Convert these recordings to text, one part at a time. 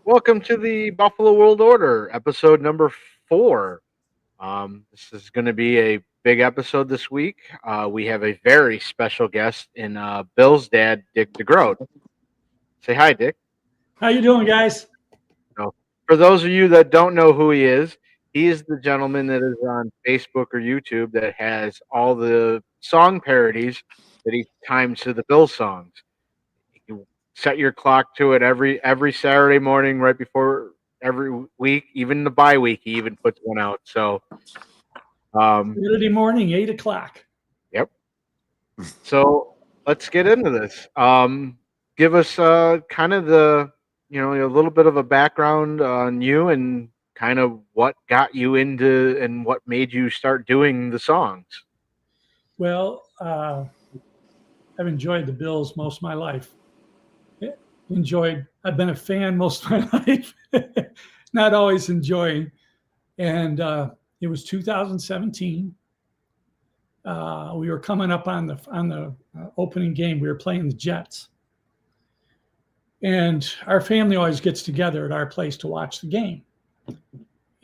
Welcome to the Buffalo World Order, episode number 4. This is going to be a big episode this week. We have a very special guest in Bill's dad, Dick DeGroat. Say hi, Dick. How you doing, guys? So, for those of you that don't know who he is the gentleman that is on Facebook or YouTube that has all the song parodies that he times to the Bill songs. You set your clock to it every Saturday morning, right before every week, even the bye week. He even puts one out. So, Saturday morning, 8:00. yep. So let's get into this. Give us kind of a little bit of a background on you and kind of what got you into and what made you start doing the songs. Well, I've enjoyed the Bills most of my life. I've been a fan most of my life, not always enjoying. And it was 2017. We were coming up on the opening game. We were playing the Jets. And our family always gets together at our place to watch the game.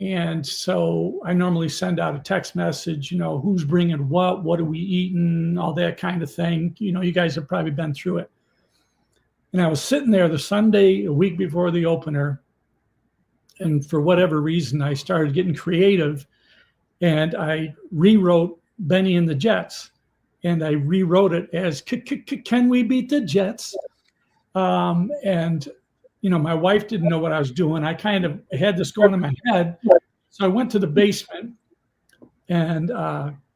And so I normally send out a text message, who's bringing what are we eating, all that kind of thing. You guys have probably been through it. And I was sitting there the Sunday, a week before the opener. And for whatever reason, I started getting creative and I rewrote Benny and the Jets. And I rewrote it as, can we beat the Jets? And my wife didn't know what I was doing. I kind of had this going in my head. So I went to the basement and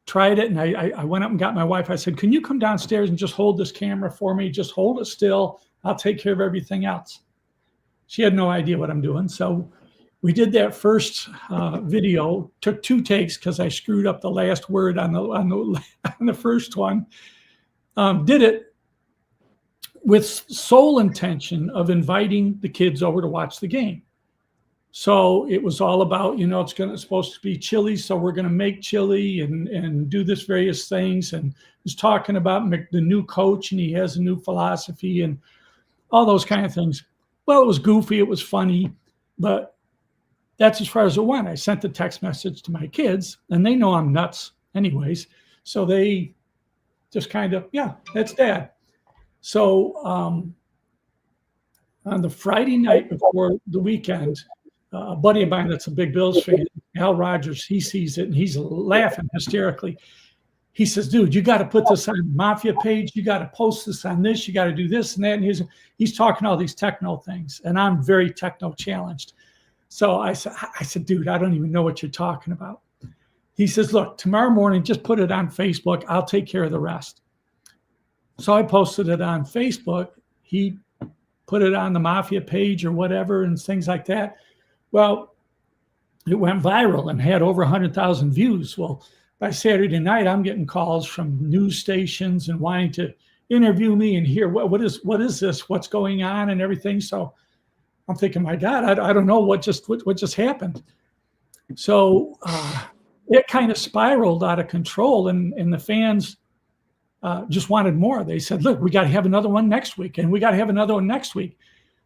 tried it. And I went up and got my wife. I said, can you come downstairs and just hold this camera for me? Just hold it still. I'll take care of everything else. She had no idea what I'm doing. So we did that first video, took 2 takes because I screwed up the last word on the first one. Did it with sole intention of inviting the kids over to watch the game. So it was all about, it's supposed to be chili, so we're going to make chili and do this various things. And was talking about the new coach, and he has a new philosophy and all those kind of things. Well, it was goofy, it was funny, but that's as far as it went. I sent the text message to my kids, and they know I'm nuts anyways. So they just kind of, yeah, that's Dad. So on the Friday night before the weekend, a buddy of mine that's a big Bills fan, Al Rogers, he sees it and he's laughing hysterically. He says, dude, you got to put this on the Mafia page. You got to post this on this. You got to do this and that. And he's talking all these techno things. And I'm very techno challenged. So I said, dude, I don't even know what you're talking about. He says, look, tomorrow morning, just put it on Facebook. I'll take care of the rest. So I posted it on Facebook. He put it on the Mafia page or whatever and things like that. Well, it went viral and had over 100,000 views. Well, by Saturday night, I'm getting calls from news stations and wanting to interview me and hear what is this, what's going on and everything. So I'm thinking, my God, I don't know what just happened. So it kind of spiraled out of control, and the fans just wanted more. They said, look, we got to have another one next week, and we got to have another one next week.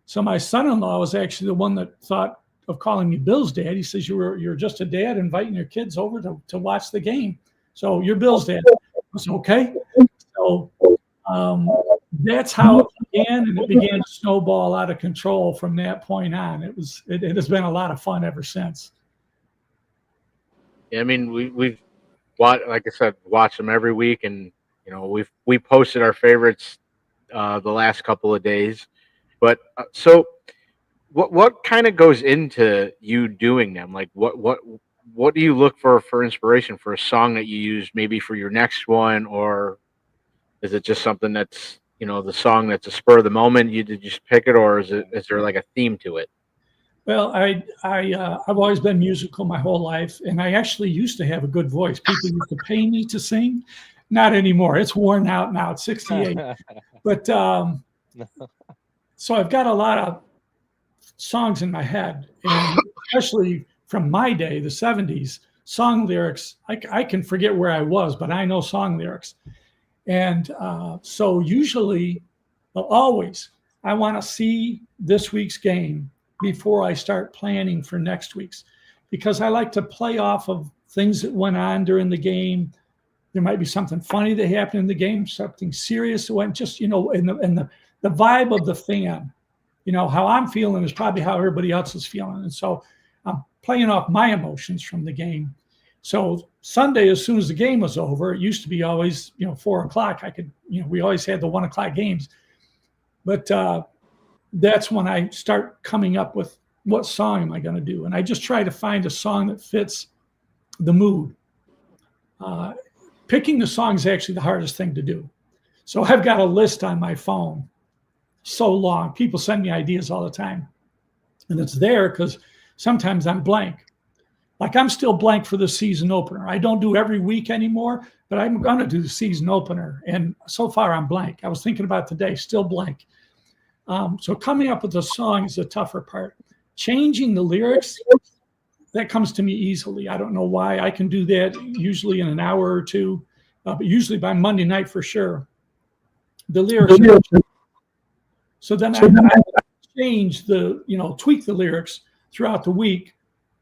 So my son-in-law was actually the one that thought of calling me Bill's dad. He says, you're just a dad inviting your kids over to watch the game. So you're Bill's dad. I said, okay. So that's how it began, and it began to snowball out of control from that point on. It has been a lot of fun ever since. Yeah, I mean, we've watched, like I said, watched them every week, and we posted our favorites the last couple of days. But so what kind of goes into you doing them? Like what do you look for inspiration for a song that you use maybe for your next one, or is it just something that's the song that's a spur of the moment, you just pick it, or is there like a theme to it? Well, I've always been musical my whole life, and I actually used to have a good voice. People used to pay me to sing. Not anymore. It's worn out now. It's 68. But so I've got a lot of songs in my head, and especially from my day, the 70s, song lyrics. I can forget where I was, but I know song lyrics. And so usually, well, always, I want to see this week's game before I start planning for next week's, because I like to play off of things that went on during the game. There might be something funny that happened in the game, something serious that went, just, in the vibe of the fan. How I'm feeling is probably how everybody else is feeling. And so I'm playing off my emotions from the game. So Sunday, as soon as the game was over, it used to be always, 4:00. I could, we always had the 1:00 games. But that's when I start coming up with what song am I going to do. And I just try to find a song that fits the mood. Picking the song is actually the hardest thing to do. So I've got a list on my phone, so long. People send me ideas all the time. And it's there because sometimes I'm blank. Like I'm still blank for the season opener. I don't do every week anymore, but I'm going to do the season opener. And so far I'm blank. I was thinking about today, still blank. So coming up with a song is the tougher part. Changing the lyrics, that comes to me easily. I don't know why. I can do that usually in an hour or two, but usually by Monday night for sure. The lyrics. So then I change tweak the lyrics throughout the week,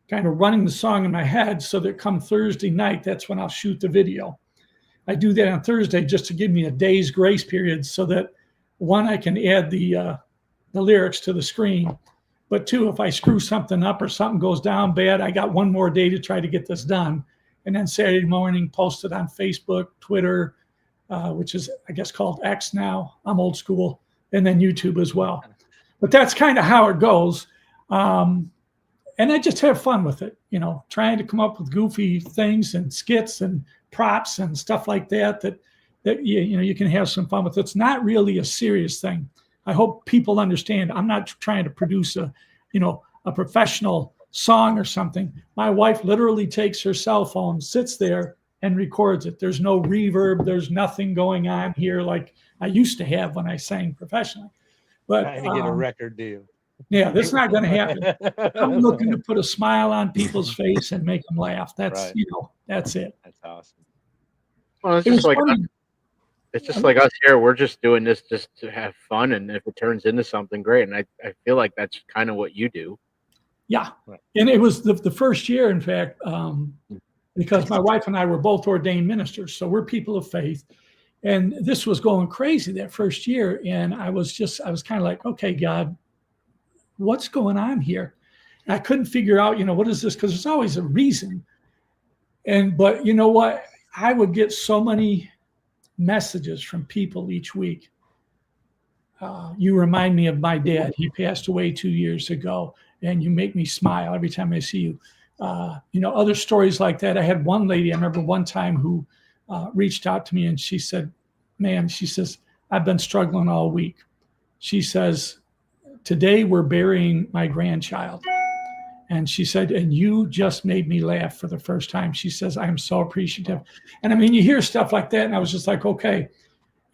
kind of running the song in my head so that come Thursday night, that's when I'll shoot the video. I do that on Thursday just to give me a day's grace period so that, one, I can add the lyrics to the screen. But two, if I screw something up or something goes down bad, I got one more day to try to get this done. And then Saturday morning, post it on Facebook, Twitter, which is, I guess, called X now. I'm old school. And then YouTube as well. But that's kind of how it goes. And I just have fun with it, trying to come up with goofy things and skits and props and stuff like that you can have some fun with. It's not really a serious thing. I hope people understand. I'm not trying to produce a professional song or something. My wife literally takes her cell phone, sits there and records it. There's no reverb. There's nothing going on here like I used to have when I sang professionally. But trying to get a record deal. Yeah, that's not going to happen. I'm looking to put a smile on people's face and make them laugh. That's, Right. That's it. That's awesome. Well, it's It was just like funny. it's just like us here. We're just doing this just to have fun, and if it turns into something great, and I feel like that's kind of what you do. Yeah. Right. And it was the first year, in fact, because my wife and I were both ordained ministers. So we're people of faith. And this was going crazy that first year. And I was kind of like, okay, God, what's going on here? And I couldn't figure out, what is this? Because there's always a reason. But you know what? I would get so many messages from people each week. You remind me of my dad. He passed away 2 years ago, and you make me smile every time I see you. Other stories like that. I had one lady, I remember one time, who reached out to me and she said, "Man," she says, "I've been struggling all week." She says, "Today we're burying my grandchild." And she said, "And you just made me laugh for the first time." She says, "I'm so appreciative." And I mean, you hear stuff like that, and I was just like, okay,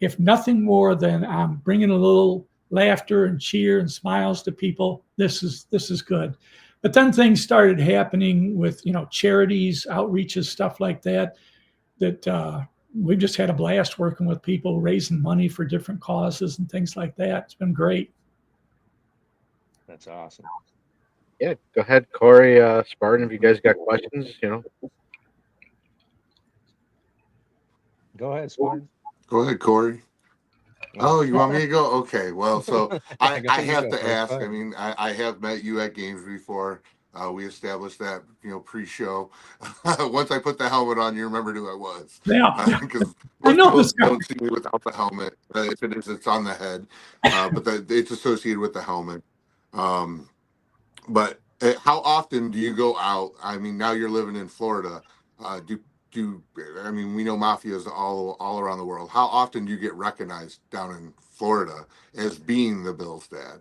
if nothing more than I'm bringing a little laughter and cheer and smiles to people, this is good. But then things started happening with, charities, outreaches, stuff like that we've just had a blast working with people, raising money for different causes and things like that. It's been great. That's awesome. Yeah, go ahead, Corey, Spartan. If you guys got questions, Go ahead, Spartan. Go ahead, Corey. Oh, you want me to go? Okay. Well, so I Go ahead, have you to go first. ask. Go I ahead. mean, I have met you at games before. We established that, pre-show. Once I put the helmet on, you remembered who I was. Yeah. Because I know people this guy. don't see me without the helmet. If it is, it's on the head. But it's associated with the helmet. But how often do you go out? I mean, now you're living in Florida. I mean, we know mafias all around the world. How often do you get recognized down in Florida as being the Bills dad?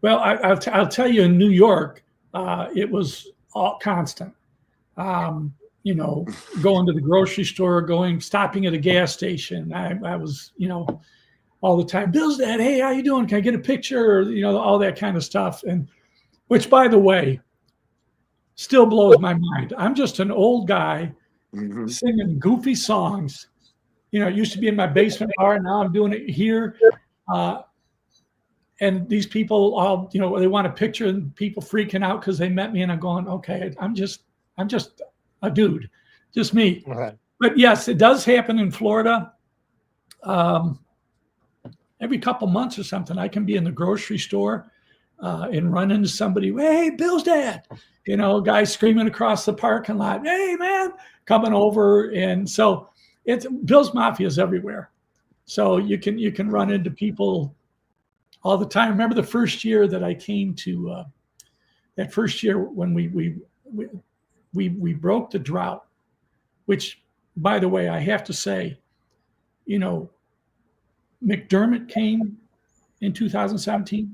Well, I'll tell you, in New York, it was all constant. Going to the grocery store, stopping at a gas station. I was, all the time, "Bill's dad, hey, how you doing? Can I get a picture?" Or, all that kind of stuff. And which, by the way, still blows my mind. I'm just an old guy Mm-hmm. singing goofy songs. It used to be in my basement bar. Now I'm doing it here. And and these people all, you know, they want a picture and people freaking out because they met me, and I'm going, okay, I'm just a dude, just me. Right. But yes, it does happen in Florida. Every couple months or something, I can be in the grocery store and run into somebody. Hey, Bill's dad, you know, guy screaming across the parking lot. Hey, man, coming over, and so it's Bill's Mafia is everywhere. So you can run into people all the time. Remember the first year that I came to that first year when we broke the drought, which, by the way, I have to say, you know, McDermott came in 2017.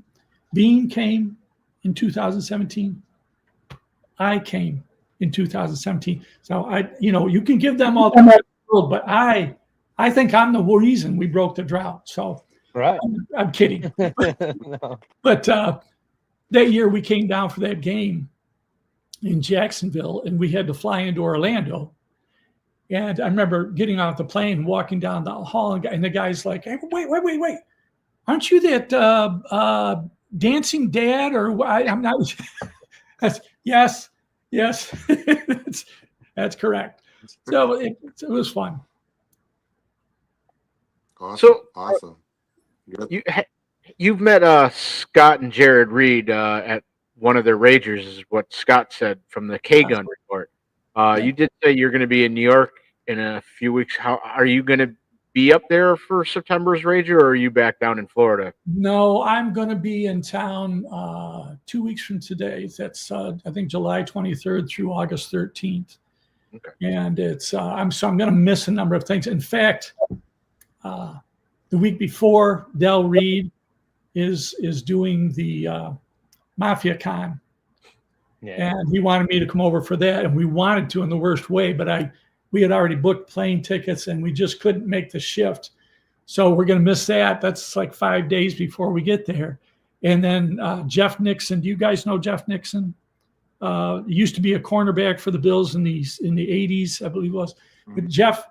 Bean came in 2017. I came in 2017. So you can give them all the world, but I think I'm the reason we broke the drought. So Right. I'm kidding. No. But that year we came down for that game in Jacksonville, and we had to fly into Orlando. And I remember getting off the plane, walking down the hall, and the guy's like, "Hey, wait! Aren't you that dancing dad?" Or I'm not. Yes, that's correct. So it was fun. Awesome. Yep. You've met Scott and Jared Reed at one of their Ragers, is what Scott said from the K-Gun report. You did say you're going to be in New York in a few weeks. How are you going to be up there for September's Rager, or are you back down in Florida? No, I'm going to be in town 2 weeks from today. That's I think July 23rd through August 13th. Okay. And it's I'm going to miss a number of things. In fact, the week before, Del Reed is doing the Mafia Con. Yeah. And he wanted me to come over for that, and we wanted to in the worst way, but we had already booked plane tickets, and we just couldn't make the shift. So we're going to miss that. That's like 5 days before we get there. And then Jeff Nixon. Do you guys know Jeff Nixon? He used to be a cornerback for the Bills in the 80s, I believe it was. But Jeff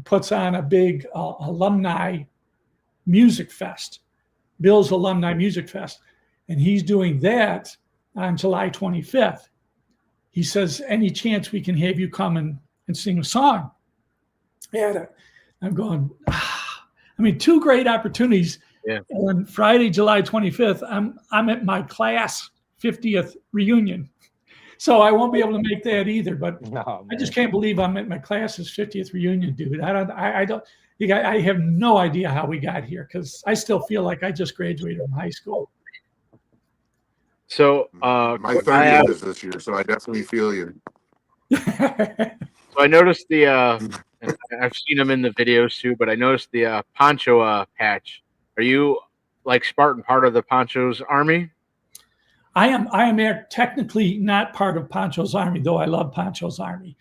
puts on a big alumni music fest, Bills Alumni Music Fest, and he's doing that on July 25th. He says, any chance we can have you come and sing a song? And I'm going, two great opportunities. Yeah. On Friday, July 25th, I'm at my class 50th reunion. So I won't be able to make that either, but No, I just can't believe I'm at my class's 50th reunion, dude. I have no idea how we got here, because I still feel like I just graduated from high school. So My 30th is this year, so I definitely feel you. So I noticed and I've seen them in the videos too, but I noticed the poncho patch. Are you, like Spartan, part of the Poncho's army? I am technically not part of Poncho's army, though I love Poncho's army.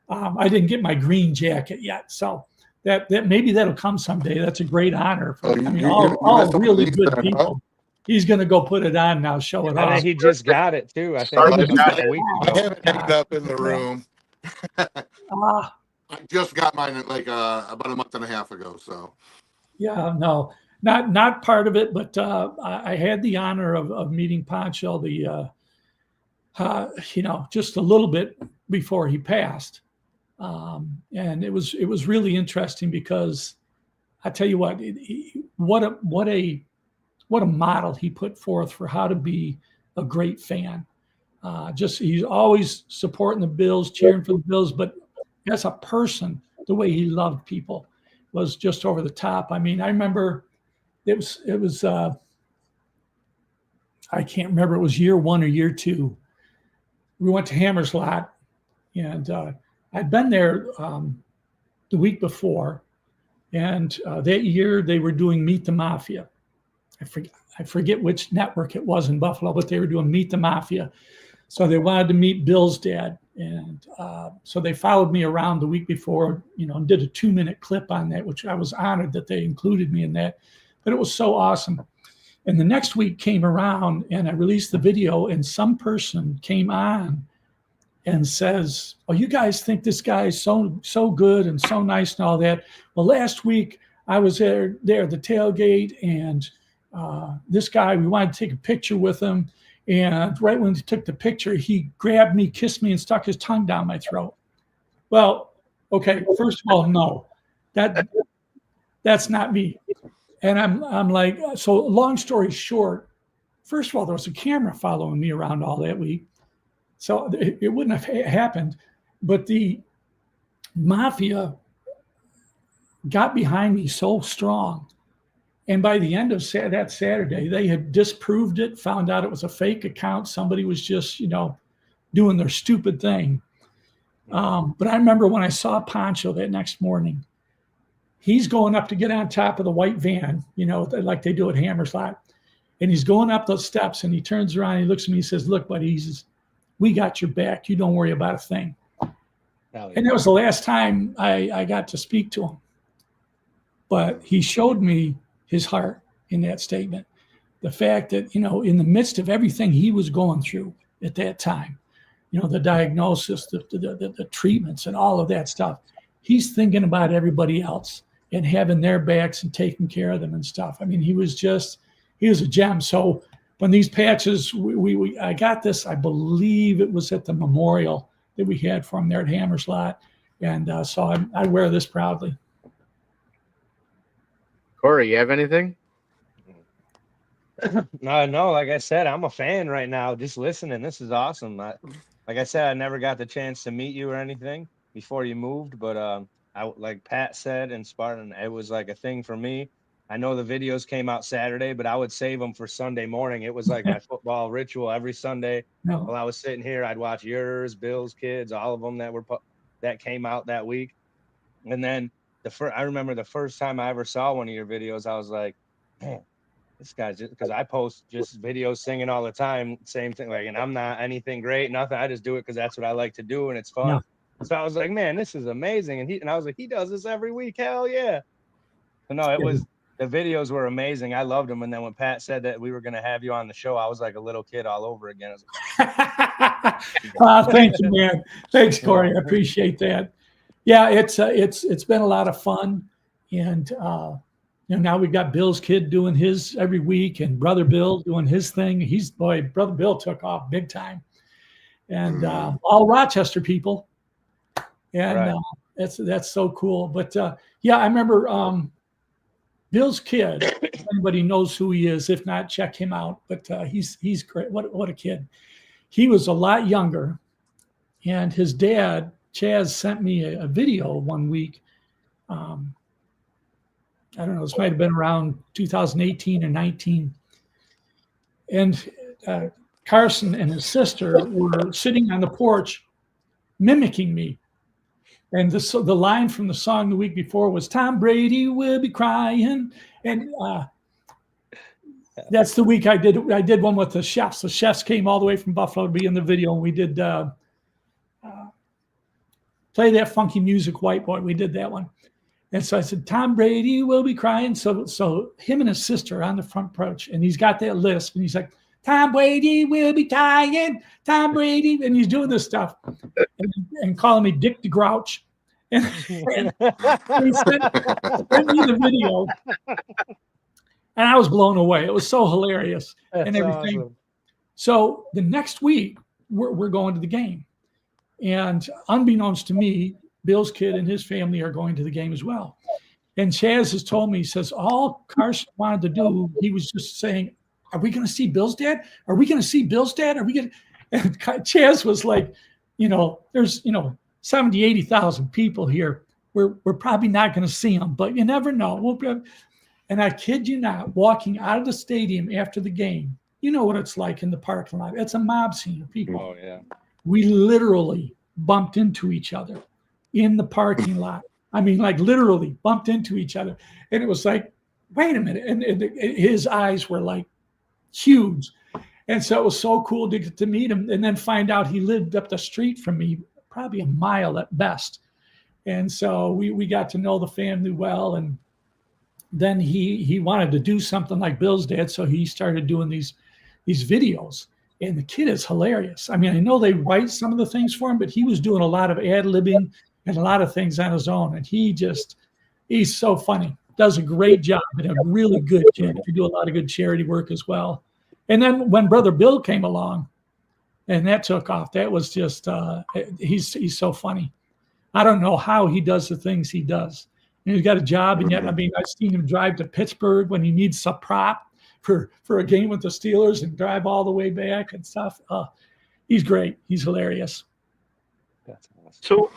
I didn't get my green jacket yet, so that maybe that'll come someday. That's a great honor. All really good people. He's going to go put it on now, show it off. He just got it too. I think Started it was got a week I ago. haven't hanged up in the room. Ah, I just got mine like about a month and a half ago. So yeah, no, not part of it, but I had the honor of meeting Poncho just a little bit before he passed, and it was really interesting, because I tell you what a model he put forth for how to be a great fan. He's always supporting the Bills, cheering for the Bills, but as a person, the way he loved people was just over the top. I mean, I remember it was I can't remember, it was year 1 or year 2. We went to Hammer's-Lot, and I'd been there the week before, and that year they were doing Meet the Mafia. I forget which network it was in Buffalo, but they were doing Meet the Mafia. So they wanted to meet Bill's dad. And so they followed me around the week before, and did a 2-minute clip on that, which I was honored that they included me in that. But it was so awesome. And the next week came around, and I released the video, and some person came on and says, "Oh, you guys think this guy is so good and so nice and all that. Well, last week I was there at the tailgate, and this guy, we wanted to take a picture with him. And right when he took the picture, he grabbed me, kissed me, and stuck his tongue down my throat. Well, okay, first of all, no, that's not me. And I'm like, so long story short, first of all, there was a camera following me around all that week. So it wouldn't have happened. But the mafia got behind me so strong. And by the end of that Saturday, they had disproved it, found out it was a fake account. Somebody was just, doing their stupid thing. But I remember when I saw Pancho that next morning, he's going up to get on top of the white van, like they do at Hammerslot. And he's going up those steps and he turns around and he looks at me and says, "Look, buddy," he says, "we got your back. You don't worry about a thing." And that was the last time I got to speak to him. But he showed me his heart in that statement. The fact that, in the midst of everything he was going through at that time, the diagnosis, the treatments and all of that stuff, he's thinking about everybody else and having their backs and taking care of them and stuff. I mean, he was a gem. So when these patches, I got this, I believe it was at the memorial that we had for him there at Hammerslot. And so I wear this proudly. Corey, you have anything? No, like I said, I'm a fan right now, just listening. This is awesome. Like I said, I never got the chance to meet you or anything before you moved, but like Pat said and Spartan, it was like a thing for me. I know the videos came out Saturday, but I would save them for Sunday morning. It was like my football ritual every Sunday. No. While I was sitting here, I'd watch yours, Bill's kids, all of them that came out that week. And then I remember the first time I ever saw one of your videos, I was like, man, this guy's just, because I post just videos singing all the time, same thing, like, and I'm not anything great, nothing. I just do it because that's what I like to do and it's fun. No. So I was like, man, this is amazing. And I was like, he does this every week. Hell yeah. So no, the videos were amazing. I loved them. And then when Pat said that we were going to have you on the show, I was like a little kid all over again. I was like, Thank you, man. Thanks, Corey. I appreciate that. Yeah, it's been a lot of fun. And, now we've got Bill's kid doing his every week and Brother Bill doing his thing. Brother Bill took off big time. And all Rochester people. And right. That's so cool. But yeah, I remember Bill's kid. Everybody knows who he is. If not, check him out. But he's great. What a kid. He was a lot younger. And his dad, Chaz, sent me a video one week. I don't know, this might have been around 2018 or 19. And Carson and his sister were sitting on the porch mimicking me. And the line from the song the week before was, "Tom Brady will be crying." And that's the week I did one with the chefs. The chefs came all the way from Buffalo to be in the video. And we did Play That Funky Music, White Boy. We did that one. And so I said, "Tom Brady will be crying." So him and his sister are on the front porch, and he's got that lisp, and he's like, "Tom Brady will be crying, Tom Brady," and he's doing this stuff and calling me Dick the Grouch. And he sent me the video, and I was blown away. It was so hilarious and everything. Awesome. So the next week, we're going to the game, and unbeknownst to me, Bill's kid and his family are going to the game as well. And Chaz has told me, he says, all Carson wanted to do, he was just saying, "Are we going to see Bill's dad? Are we going to see Bill's dad? Are we going to?" And Chaz was like, there's, 70, 80,000 people here. We're probably not going to see him, but you never know. And I kid you not, walking out of the stadium after the game, you know what it's like in the parking lot. It's a mob scene of people. Oh, yeah. We literally bumped into each other in the parking lot. I mean, like literally bumped into each other. And it was like, wait a minute. And his eyes were like huge. And so it was so cool to meet him and then find out he lived up the street from me, probably a mile at best. And so we got to know the family well. And then he wanted to do something like Bill's dad. So he started doing these videos. And the kid is hilarious. I mean, I know they write some of the things for him, but he was doing a lot of ad-libbing and a lot of things on his own. And he's so funny. does a great job and a really good kid. They do a lot of good charity work as well. And then when Brother Bill came along, and that took off, that was just he's so funny. I don't know how he does the things he does. And he's got a job, and yet, I mean, I've seen him drive to Pittsburgh when he needs a prop for a game with the Steelers and drive all the way back and stuff. He's great. He's hilarious. That's awesome. So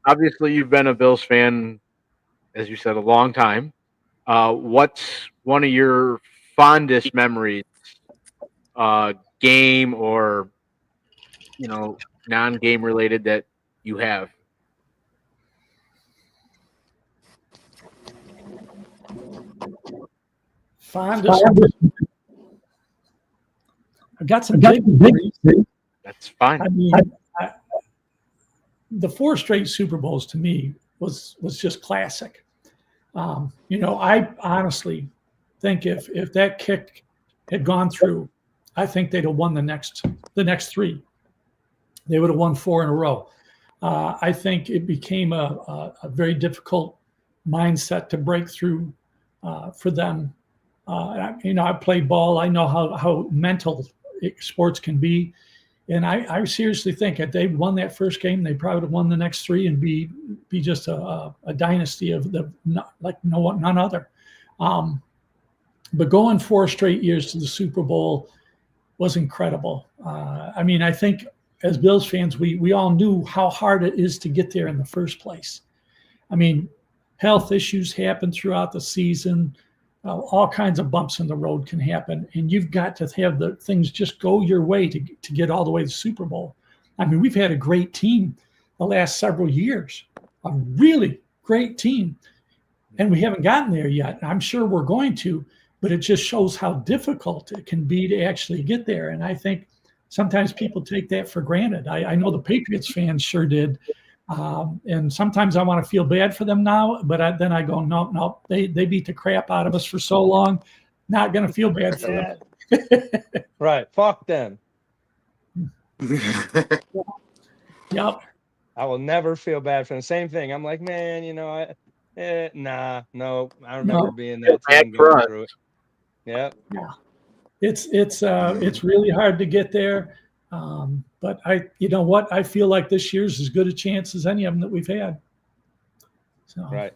obviously you've been a Bills fan, as you said, a long time. What's one of your fondest memories, game or, non-game related, that you have? Fondest. I've got some big memories. That's fine. I mean, the 4 straight Super Bowls to me was just classic. I honestly think if that kick had gone through, I think they'd have won the next 3. They would have won 4 in a row. I think it became a very difficult mindset to break through for them. I played ball. I know how mental sports can be. And I seriously think if they won that first game, they probably would have won the next 3 and be just a dynasty of none other. But going 4 straight years to the Super Bowl was incredible. I think as Bills fans, we all knew how hard it is to get there in the first place. I mean, health issues happen throughout the season. All kinds of bumps in the road can happen, and you've got to have the things just go your way to get all the way to the Super Bowl. I mean, we've had a great team the last several years, a really great team, and we haven't gotten there yet. I'm sure we're going to, but it just shows how difficult it can be to actually get there. And I think sometimes people take that for granted. I know the Patriots fans sure did. And sometimes I want to feel bad for them now, but then I go, no, they beat the crap out of us for so long. Not going to feel bad for them. Right. Fuck them. Yep. I will never feel bad for them. Same thing. I'm like, man, no. I remember being that team going through it. Yep. Yeah. It's really hard to get there. But I feel like this year's as good a chance as any of them that we've had. So. Right.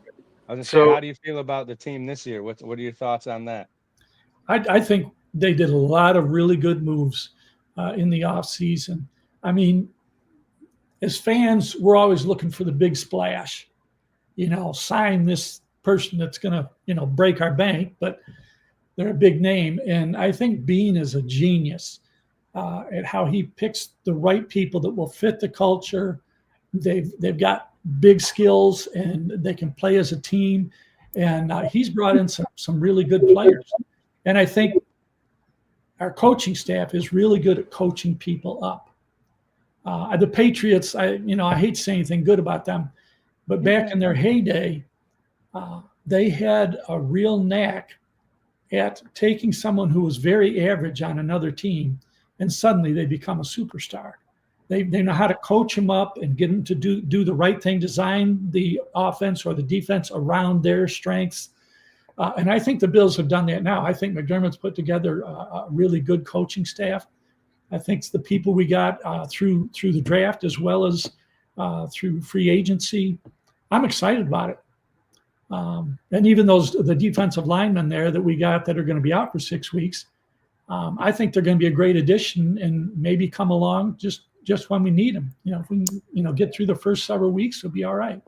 I was gonna say, how do you feel about the team this year? What are your thoughts on that? I think they did a lot of really good moves in the off season. I mean, as fans, we're always looking for the big splash. Sign this person that's gonna, break our bank, but they're a big name. And I think Beane is a genius. At how he picks the right people that will fit the culture. They've got big skills and they can play as a team. And he's brought in some really good players. And I think our coaching staff is really good at coaching people up. The Patriots, I hate to say anything good about them, but back in their heyday, they had a real knack at taking someone who was very average on another team, and suddenly they become a superstar. They know how to coach them up and get them to do the right thing, design the offense or the defense around their strengths. And I think the Bills have done that now. I think McDermott's put together a really good coaching staff. I think it's the people we got through the draft as well as through free agency. I'm excited about it. And even the defensive linemen there that we got that are going to be out for 6 weeks, I think they're going to be a great addition and maybe come along just when we need them. If we get through the first several weeks, we'll be all right.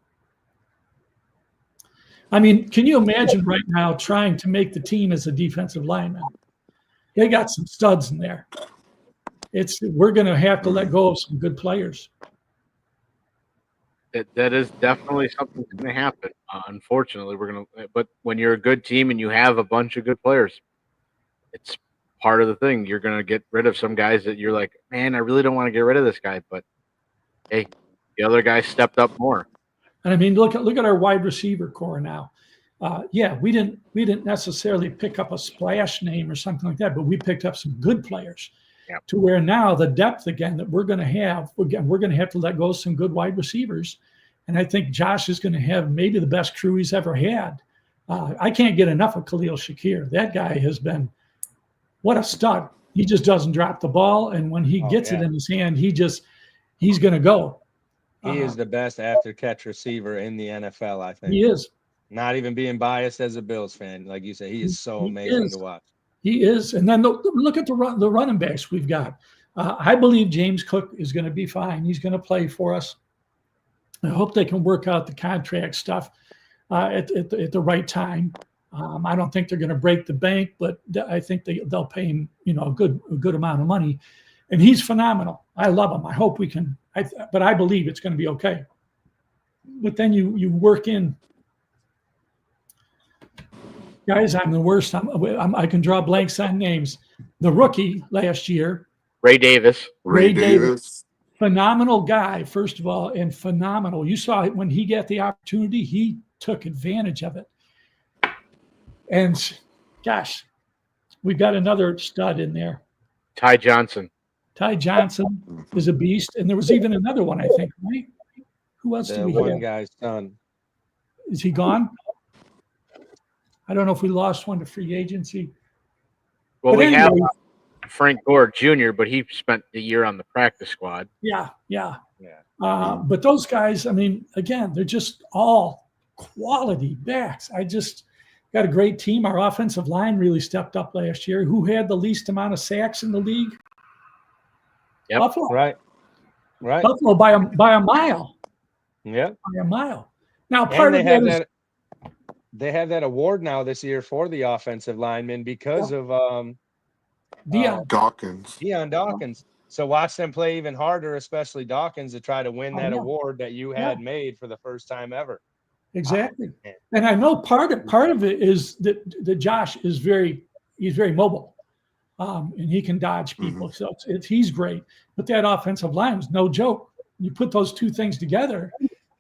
I mean, can you imagine right now trying to make the team as a defensive lineman? They got some studs in there. We're going to have to let go of some good players. That is definitely something that's going to happen. Unfortunately, but when you're a good team and you have a bunch of good players, it's part of the thing. You're going to get rid of some guys that you're like, man, I really don't want to get rid of this guy, but hey, the other guy stepped up more. And I mean, look at our wide receiver core now. We didn't necessarily pick up a splash name or something like that, but we picked up some good players. Yep. To where now the depth again that we're going to have to let go of some good wide receivers. And I think Josh is going to have maybe the best crew he's ever had I can't get enough of Khalil Shakir. That guy has been what a stud. He just doesn't drop the ball, and when he gets it in his hand, he's going to go. He is the best after catch receiver in the NFL, I think. He is. Not even being biased as a Bills fan, like you said, he is so amazing to watch. He is. And then look at the running backs we've got. I believe James Cook is going to be fine. He's going to play for us. I hope they can work out the contract stuff at the right time. I don't think they're going to break the bank, but I think they'll pay him, a good amount of money. And he's phenomenal. I love him. I hope we can. But I believe it's going to be okay. But then you work in. Guys, I'm the worst. I can draw blanks on names. The rookie last year, Ray Davis. Ray Davis, phenomenal guy, first of all, and phenomenal. You saw it when he got the opportunity, he took advantage of it. And gosh, we've got another stud in there. Ty Johnson. Ty Johnson is a beast. And there was even another one, I think, right? Who else do we have? One guy's son. Is he gone? I don't know if we lost one to free agency. Well, But we have anyway, Frank Gore Jr., but he spent the year on the practice squad. Yeah. Yeah. But those guys, I mean, again, they're just all quality backs. I just got a great team. Our offensive line really stepped up last year. Who had the least amount of sacks in the league? Yep. Buffalo. Right. Buffalo by a mile. Yeah. By a mile. Now, part And of that is they have that award now this year for the offensive linemen because of Dion. Dawkins. Deion Dawkins. So watch them play even harder, especially Dawkins, to try to win that award that you had made for the first time ever. Exactly. And I know part of it is that Josh is he's very mobile, and he can dodge people. So he's great. But that offensive line was no joke. You put those two things together.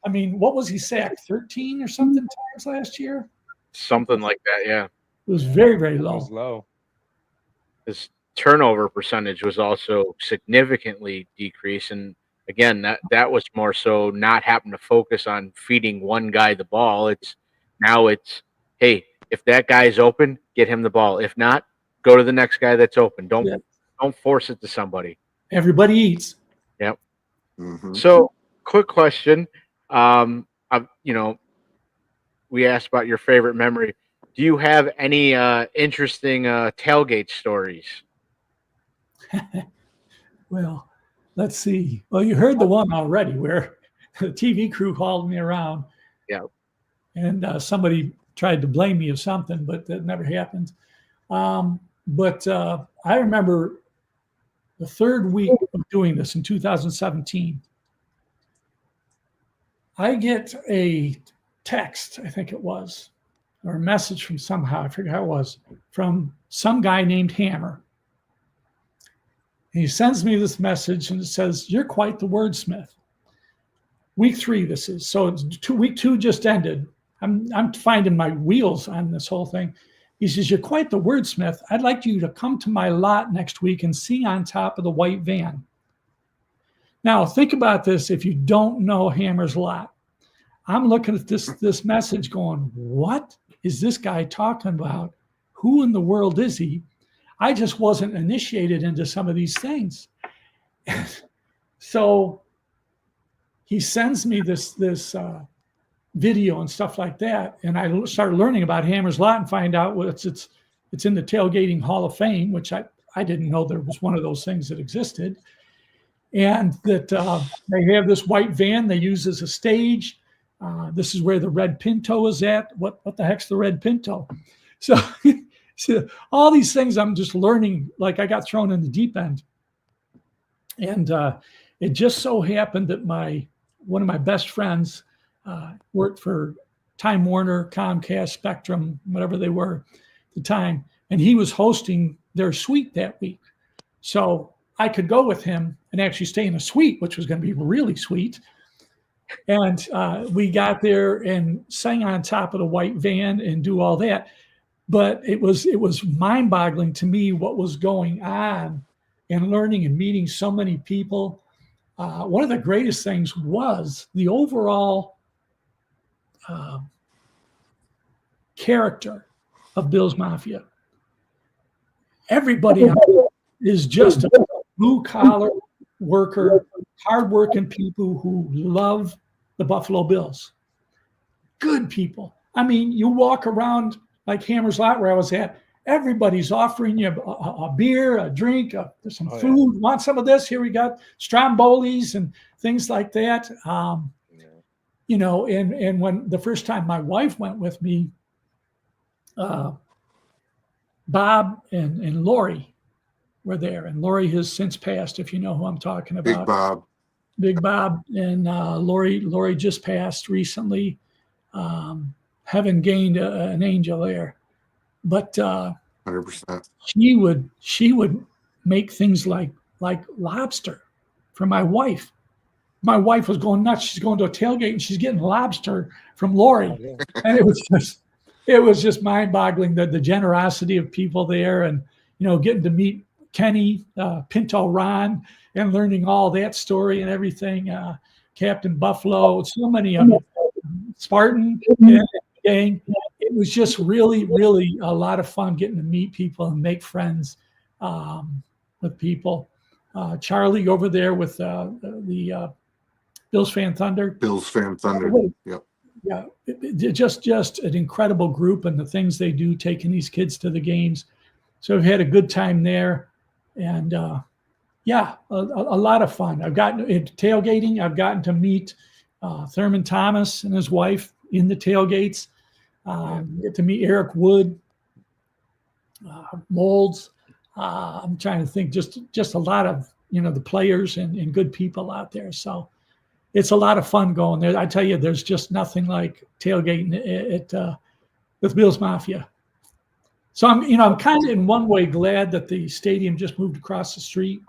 I mean, what was he sacked? 13 or something times last year? Something like that, yeah. It was very, very It low. was low. His turnover percentage was also significantly decreased. And again, that was more so not having to focus on feeding one guy the ball. It's, hey, if that guy's open, get him the ball. If not, go to the next guy that's open. Don't force it to somebody. Everybody eats. Yep. Mm-hmm. So, quick question. We asked about your favorite memory. Do you have any interesting tailgate stories? Well, let's see. Well, you heard the one already where the TV crew hauled me around. Yeah. And somebody tried to blame me of something, but that never happened. But I remember the third week of doing this in 2017. I get a text, I think it was, or a message from somehow, I forget how it was, from some guy named Hammer. And he sends me this message and it says, "You're quite the wordsmith." Week 3, this is. So it's week 2 just ended. I'm finding my wheels on this whole thing. He says, "You're quite the wordsmith. I'd like you to come to my lot next week and sing on top of the white van." Now, think about this if you don't know Hammer's lot. I'm looking at this message going, what is this guy talking about? Who in the world is he? I just wasn't initiated into some of these things. So he sends me this video and stuff like that. And I started learning about Hammer's Lot and find out it's in the Tailgating Hall of Fame, which I didn't know there was one of those things that existed. And that they have this white van they use as a stage. This is where the red Pinto is at. What the heck's the red Pinto? So all these things I'm just learning, like I got thrown in the deep end. And it just so happened that one of my best friends worked for Time Warner, Comcast, Spectrum, whatever they were at the time. And he was hosting their suite that week. So I could go with him and actually stay in a suite, which was going to be really sweet. And we got there and sang on top of the white van and do all that. But it was mind-boggling to me what was going on and learning and meeting so many people. One of the greatest things was the overall character of Bill's Mafia. Everybody is just a blue collar worker, hardworking people who love the Buffalo Bills. Good people. I mean, you walk around like Hammer's Lot where I was at, everybody's offering you a beer, a drink, some food. Want some of this? Here we got Strombolis and things like that. You know, and when the first time my wife went with me, Bob and Lori were there, and Lori has since passed, if you know who I'm talking about. Big Bob and Lori just passed recently. Haven't gained an angel there, but 100%. She would make things like lobster for my wife. My wife was going nuts. She's going to a tailgate and she's getting lobster from Lori, and it was just mind-boggling the generosity of people there, and you know, getting to meet Kenny, Pinto Ron, and learning all that story and everything. Captain Buffalo, so many of them, Spartan, gang. It was just really, really a lot of fun getting to meet people and make friends with people. Charlie over there with the Bills Fan Thunder. Bills Fan Thunder. Yep. Yeah, just an incredible group, and the things they do, taking these kids to the games. So we've had a good time there, and a lot of fun. I've gotten into tailgating. I've gotten to meet Thurman Thomas and his wife in the tailgates. Get to meet Eric Wood, Molds. I'm trying to think, just a lot of, you know, the players and good people out there. So it's a lot of fun going there. I tell you, there's just nothing like tailgating at with Bills Mafia. So I'm kind of in one way glad that the stadium just moved across the street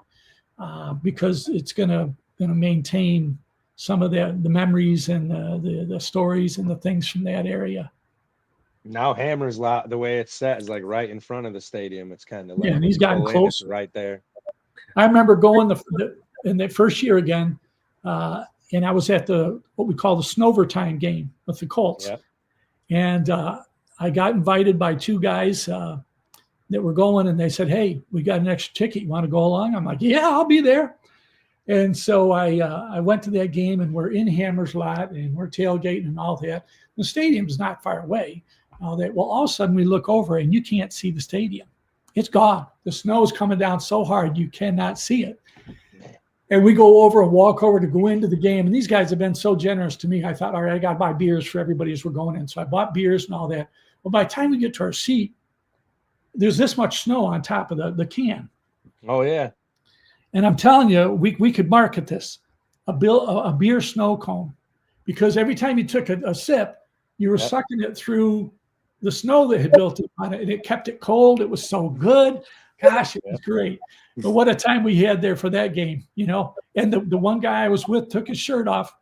because it's gonna maintain some of the memories and the stories and the things from that area. Now Hammer's Lot, the way it's set, is like right in front of the stadium. It's kind of like, and he's gotten close right there. I remember going in the first year again, and I was at what we call the Snovertime game with the Colts. Yep. And I got invited by two guys that were going, and they said, "Hey, we got an extra ticket. You want to go along?" I'm like, "Yeah, I'll be there." And so I went to that game, and we're in Hammer's Lot, and we're tailgating and all that. The stadium's not far away. All that. Well, all of a sudden we look over, and you can't see the stadium. It's gone. The snow is coming down so hard you cannot see it. And we go over and walk over to go into the game. And these guys have been so generous to me. I thought, all right, I got to buy beers for everybody as we're going in. So I bought beers and all that. Well, by the time we get to our seat, there's this much snow on top of the can. Oh, yeah. And I'm telling you, we could market this, a beer snow cone, because every time you took a sip, you were sucking it through the snow that had built up on it, and it kept it cold. It was so good. Gosh, it was great. But what a time we had there for that game, you know. And the one guy I was with took his shirt off.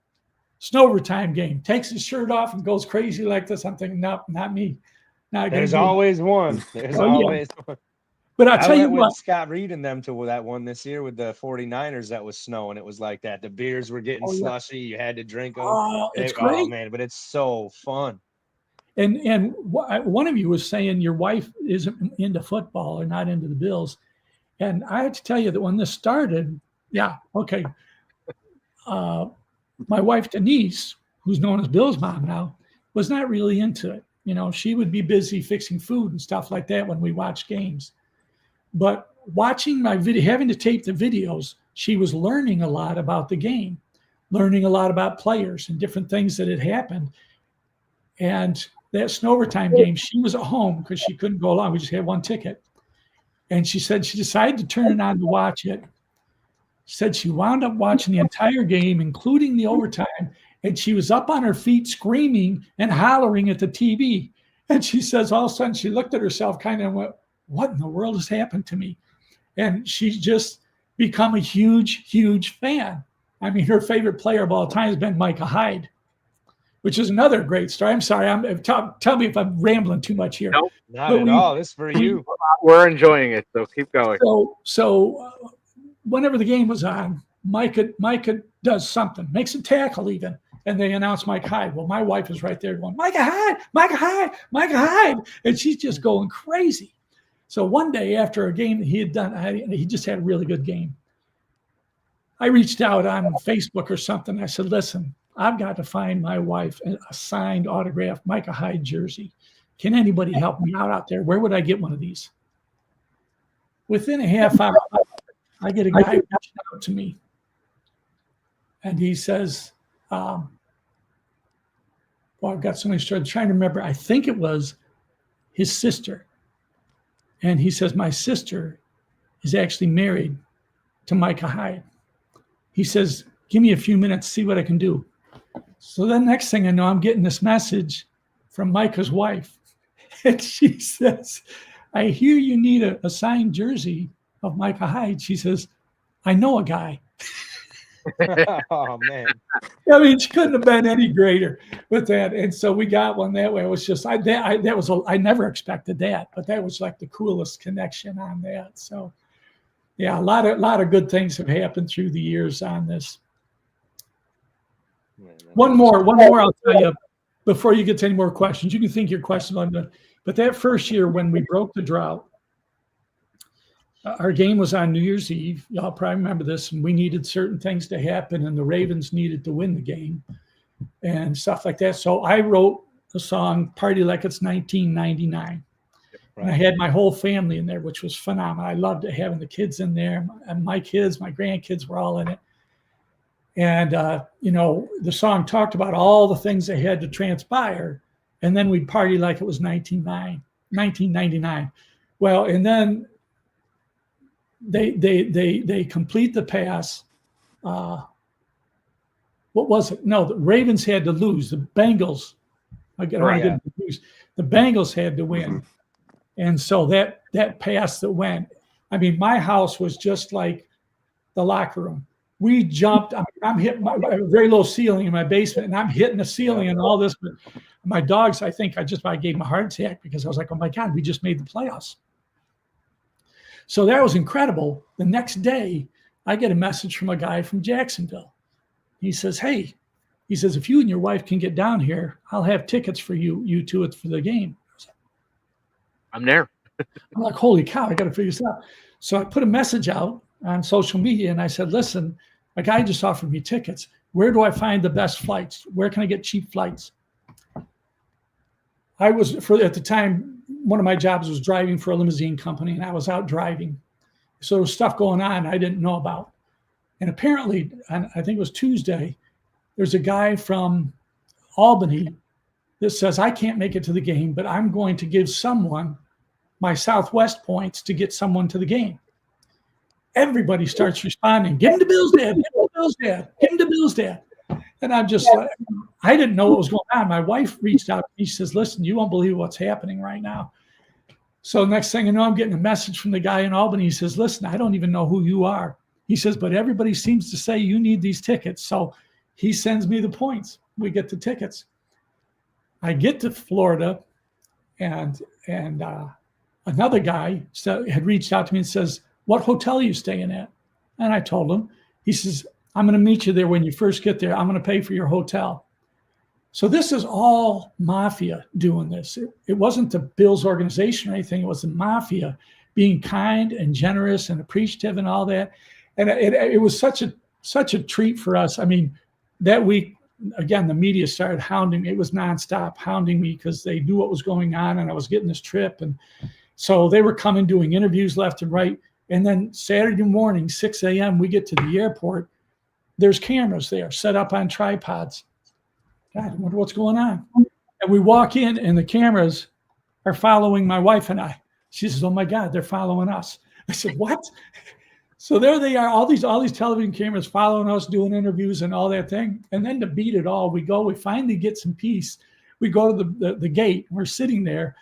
Snovertime game. Takes his shirt off and goes crazy like this. I'm thinking, no, not me. There's always one. There's always one. But I'll tell you what. Scott Reed and them to that one this year with the 49ers that was snowing. It was like that. The beers were getting slushy. You had to drink them. Oh, it's great. Oh, man, but it's so fun. And one of you was saying your wife isn't into football or not into the Bills. And I had to tell you that when this started, my wife, Denise, who's known as Bill's mom now, was not really into it. You know, she would be busy fixing food and stuff like that when we watched games. But watching my video, having to tape the videos, she was learning a lot about the game, learning a lot about players and different things that had happened. And that Snovertime game, she was at home because she couldn't go along. We just had one ticket. And she said she decided to turn it on to watch it. She said she wound up watching the entire game, including the overtime. And she was up on her feet screaming and hollering at the TV. And she says all of a sudden she looked at herself kind of and went, what in the world has happened to me? And she's just become a huge, huge fan. I mean, her favorite player of all time has been Micah Hyde, which is another great story. I'm sorry. Tell me if I'm rambling too much here. Nope, not at all. This is for you. We're enjoying it, so keep going. So whenever the game was on, Micah does something, makes a tackle even, and they announced Mike Hyde. Well, my wife is right there going, Micah Hyde, Micah Hyde, Micah Hyde. And she's just going crazy. So one day after a game that he had done, he just had a really good game. I reached out on Facebook or something. I said, listen, I've got to find my wife a signed autographed Micah Hyde jersey. Can anybody help me out there? Where would I get one of these? Within a half hour, I get a guy reaching out to me. And he says, well, I've got so many stories. I'm trying to remember. I think it was his sister. And he says, my sister is actually married to Micah Hyde. He says, give me a few minutes, see what I can do. So then next thing I know, I'm getting this message from Micah's wife. And she says, I hear you need a signed jersey of Micah Hyde. She says, I know a guy. Oh, man. I mean, she couldn't have been any greater with that. And so we got one that way. It was just, I never expected that, but that was like the coolest connection on that. So yeah, a lot of good things have happened through the years on this. Man, One more I'll tell you before you get to any more questions. You can think your question on the, but that first year when we broke the drought, our game was on New Year's Eve. Y'all probably remember this, and we needed certain things to happen, and the Ravens needed to win the game and stuff like that. So I wrote the song Party Like It's 1999. And I had my whole family in there, which was phenomenal. I loved it, having the kids in there. And my kids, my grandkids were all in it. And, the song talked about all the things that had to transpire. And then we'd party like it was 1999. Well, and then they complete the pass. What was it? No, the Ravens had to lose. The Bengals, the Bengals had to win. Mm-hmm. And so that pass that went, I mean, my house was just like the locker room. We jumped. I'm hitting my very low ceiling in my basement, and I'm hitting the ceiling and all this. But my dogs, I think I gave them a heart attack because I was like, oh my God, we just made the playoffs. So that was incredible. The next day, I get a message from a guy from Jacksonville. He says, hey, if you and your wife can get down here, I'll have tickets for you two for the game. I'm there. I'm like, holy cow, I got to figure this out. So I put a message out on social media and I said, listen, a guy just offered me tickets. Where do I find the best flights? Where can I get cheap flights? At the time, one of my jobs was driving for a limousine company, and I was out driving. So there was stuff going on I didn't know about. And apparently, I think it was Tuesday, there's a guy from Albany that says, I can't make it to the game, but I'm going to give someone my Southwest points to get someone to the game. Everybody starts responding, give him to Bill's dad, give him to Bill's dad, give him to Bill's dad. And I'm just like, I didn't know what was going on. My wife reached out to me. She says, listen, you won't believe what's happening right now. So next thing I know, I'm getting a message from the guy in Albany. He says, listen, I don't even know who you are. He says, but everybody seems to say you need these tickets. So he sends me the points. We get the tickets. I get to Florida, and another guy had reached out to me and says, what hotel are you staying at? And I told him. He says, I'm going to meet you there when you first get there. I'm going to pay for your hotel. So this is all Mafia doing this. It wasn't the Bills organization or anything. It was the Mafia being kind and generous and appreciative and all that. And it was such a treat for us. I mean, that week, again, the media started hounding me. It was nonstop hounding me because they knew what was going on and I was getting this trip. And so they were coming, doing interviews left and right. And then Saturday morning, 6 a.m., we get to the airport. There's cameras there set up on tripods. God, I wonder what's going on. And we walk in and the cameras are following my wife and I. She says, oh my God, they're following us. I said, what? So there they are, all these television cameras following us, doing interviews and all that thing. And then to beat it all, we finally get some peace. We go to the gate. We're sitting there.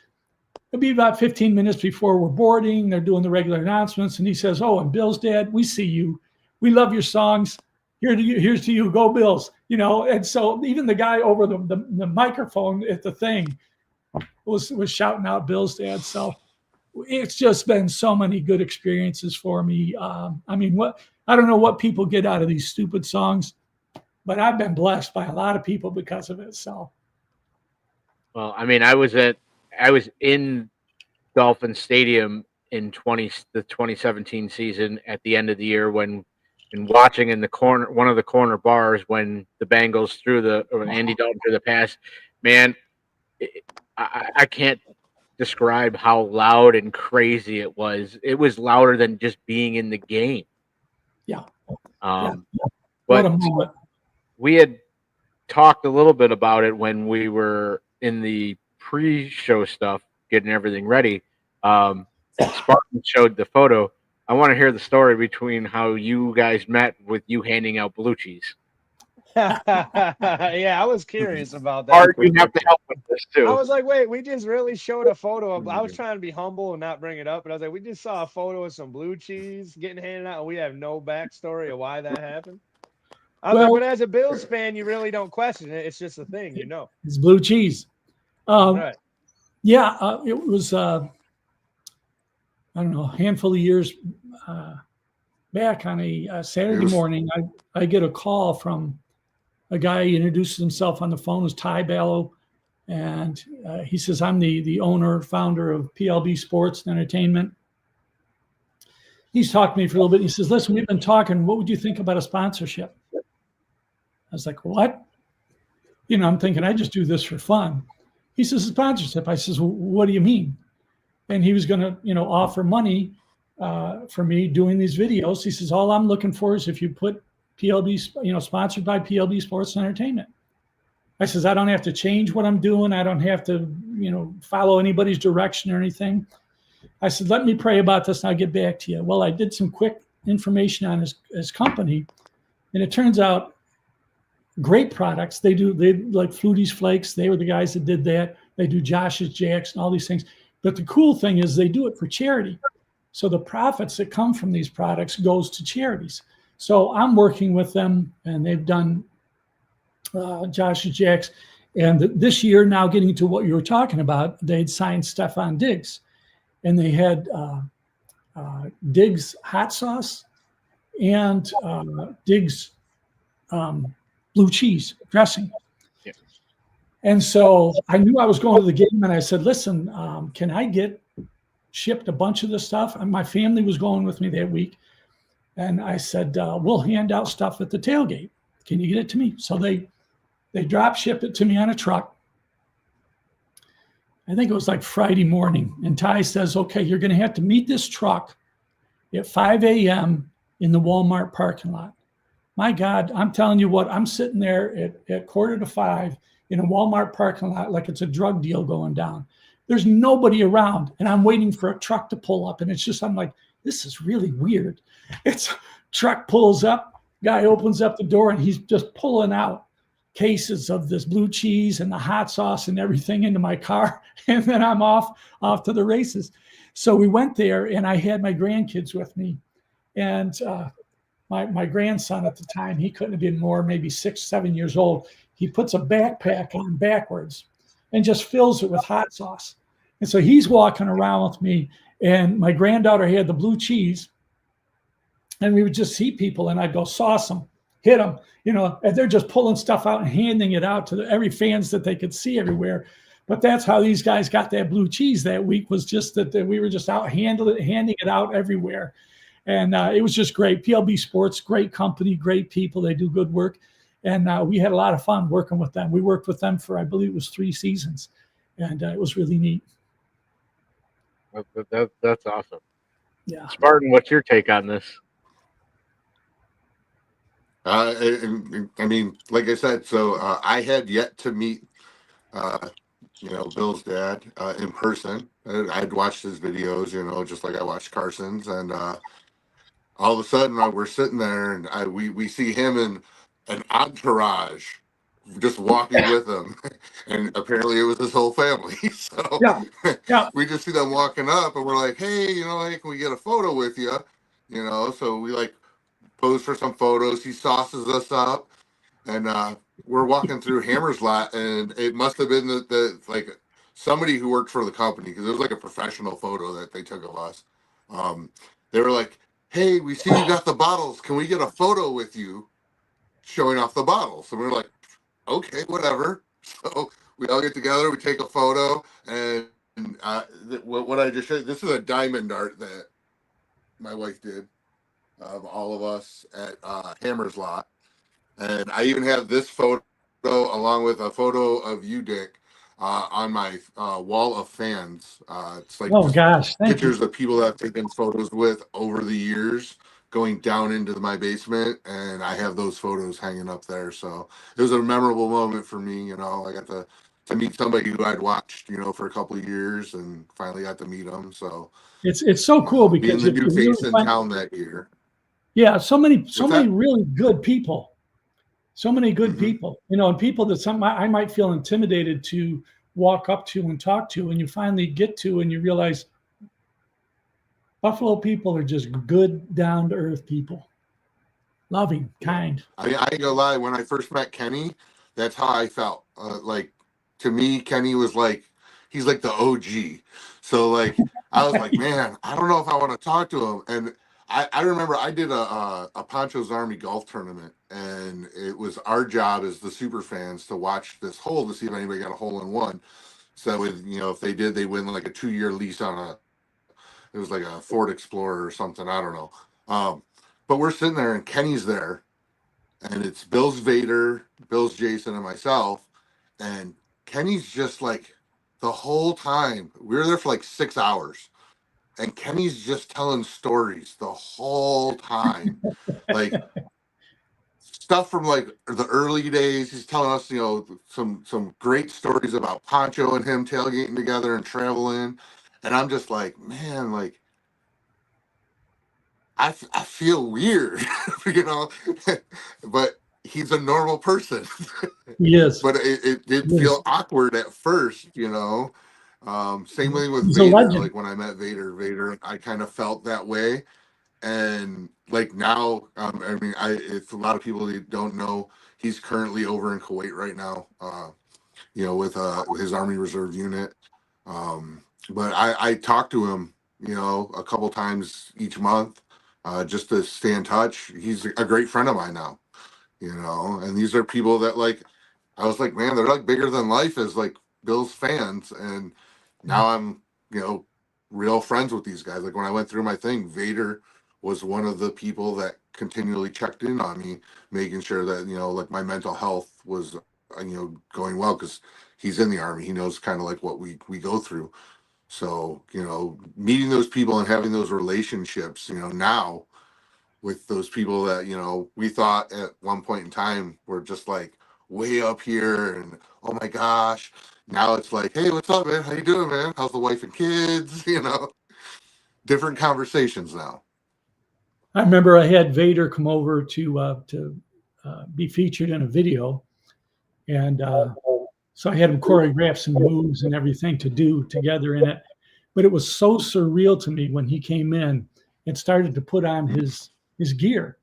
It'll be about 15 minutes before we're boarding. They're doing the regular announcements. And he says, oh, and Bill's dad, we see you. We love your songs. Here's to you. Go Bills. And so even the guy over the microphone at the thing was shouting out Bill's dad. So it's just been so many good experiences for me. I mean, I don't know what people get out of these stupid songs, but I've been blessed by a lot of people because of it. So Well, I mean, I was in Dolphin Stadium in the 2017 season at the end of the year and watching in the corner, one of the corner bars when the Bengals when Andy Dalton threw the pass. Man, I can't describe how loud and crazy it was. It was louder than just being in the game. Yeah. What a moment. We had talked a little bit about it when we were in the pre-show stuff, getting everything ready. Spartan showed the photo. I want to hear the story between how you guys met with you handing out blue cheese. Yeah, I was curious about that. Art, you have to help with this too. I was like, wait, we just really showed a photo of. I was trying to be humble and not bring it up, but I was like, we just saw a photo of some blue cheese getting handed out, and we have no backstory of why that happened. I was like, but as a Bills fan, you really don't question it. It's just a thing, you know. It's blue cheese. Right. Yeah, it was. I don't know, a handful of years back on a Saturday morning, I get a call from a guy. He introduces himself on the phone as Ty Ballo, and he says, I'm the owner, founder of PLB Sports and Entertainment. He's talked to me for a little bit. He says, listen, we've been talking. What would you think about a sponsorship? I was like, what? You know, I'm thinking, I just do this for fun. He says, a sponsorship. I says, well, what do you mean? And he was going to, you know, offer money for me doing these videos. He says, all I'm looking for is if you put PLB, you know, sponsored by PLB Sports and Entertainment. I says, I don't have to change what I'm doing. I don't have to, you know, follow anybody's direction or anything. I said, let me pray about this and I'll get back to you. Well, I did some quick information on his company, and it turns out great products. They like Fluties Flakes. They were the guys that did that. They do Josh's Jacks and all these things. But the cool thing is they do it for charity. So the profits that come from these products goes to charities. So I'm working with them, and they've done Josh's Jacks. And this year, now getting to what you were talking about, they'd signed Stefon Diggs, and they had Diggs hot sauce and Diggs blue cheese dressing. Yeah. And so I knew I was going to the game, and I said, listen, can I get shipped a bunch of this stuff? And my family was going with me that week. And I said, we'll hand out stuff at the tailgate. Can you get it to me? So they drop shipped it to me on a truck. I think it was like Friday morning. And Ty says, okay, you're going to have to meet this truck at 5 a.m. in the Walmart parking lot. My God, I'm telling you what, I'm sitting there at 4:45 in a Walmart parking lot like it's a drug deal going down. There's nobody around, and I'm waiting for a truck to pull up. And it's just, I'm like, this is really weird. It's truck pulls up, guy opens up the door, and he's just pulling out cases of this blue cheese and the hot sauce and everything into my car. And then I'm off to the races. So we went there, and I had my grandkids with me. And my grandson at the time, he couldn't have been more, maybe 6, 7 years old. He puts a backpack on backwards and just fills it with hot sauce. And so he's walking around with me, and my granddaughter had the blue cheese, and we would just see people, and I'd go sauce them, hit them, you know, and they're just pulling stuff out and handing it out to every fans that they could see everywhere. But that's how these guys got that blue cheese that week, was just that we were just out handing it out everywhere. And it was just great. PLB Sports, great company, great people. They do good work. And we had a lot of fun working with them. We worked with them for, I believe it was 3 seasons. And it was really neat. That's awesome. Yeah. Spartan, what's your take on this? I mean, like I said, so I had yet to meet, Bill's dad in person. I'd watched his videos, just like I watched Carson's, and all of a sudden we're sitting there, and we see him in an entourage just walking with him, and apparently it was his whole family. So yeah. We just see them walking up, and we're like, hey, hey, can we get a photo with you? So we like pose for some photos. He sauces us up, and we're walking through Hammer's lot, and it must have been the like somebody who worked for the company, because it was like a professional photo that they took of us. They were like, hey, we see you got the bottles. Can we get a photo with you? showing off the bottle. So we're like, okay, whatever. So we all get together, we take a photo, and what I just showed, this is a diamond art that my wife did of all of us at Hammer's Lot. And I even have this photo along with a photo of you, Dick, on my wall of fans. It's like Oh gosh, thank you. pictures of people that I've taken photos with over the years going down into my basement, and I have those photos hanging up there. So it was a memorable moment for me. You know, I got to meet somebody who I'd watched, you know, for a couple of years, and finally got to meet them. So It's so cool being because the if new you really face in find- town that year. yeah, so many What's that? really good people, so many good Mhm. people, you know, and people that I might feel intimidated to walk up to and talk to, and you finally get to, and you realize Buffalo people are just good, down to earth people, loving, kind. I ain't gonna lie. When I first met Kenny, that's how I felt. Like, to me, Kenny was like, he's like the OG. So like, I was like, man, I don't know if I want to talk to him. And I remember I did a Poncho's Army golf tournament, and it was our job as the super fans to watch this hole to see if anybody got a hole in one. So with, you know, if they did, they win like a 2-year lease on it was like a Ford Explorer or something. I don't know. But we're sitting there, and Kenny's there, and it's Bill's Vader, Bill's Jason, and myself. And Kenny's just like, the whole time, we were there for like 6 hours, and Kenny's just telling stories the whole time. Like, stuff from like the early days. He's telling us, you know, some great stories about Poncho and him tailgating together and traveling. And I'm just like, man, like, I feel weird, you know, but he's a normal person. Yes, But it did Yes. feel awkward at first, you know. Same thing with He's a Vader. legend. Like when I met Vader, I kind of felt that way. And like now, I mean, if a lot of people that don't know, he's currently over in Kuwait right now, you know, with his Army Reserve unit. But I talk to him, you know, a couple times each month, just to stay in touch. He's a great friend of mine now, you know, and these are people that like, I was like, man, they're like bigger than life as like Bills fans. And now I'm, you know, real friends with these guys. Like when I went through my thing, Vader was one of the people that continually checked in on me, making sure that, you know, like my mental health was, you know, going well, because he's in the Army. He knows kind of like what we go through. So, you know, meeting those people and having those relationships, you know, now with those people that, you know, we thought at one point in time were just like way up here, and oh my gosh, now it's like, hey, what's up, man? How you doing, man? How's the wife and kids? You know, different conversations now. I remember I had Vader come over to be featured in a video, and so I had him choreograph some moves and everything to do together in it. But it was so surreal to me when he came in and started to put on his gear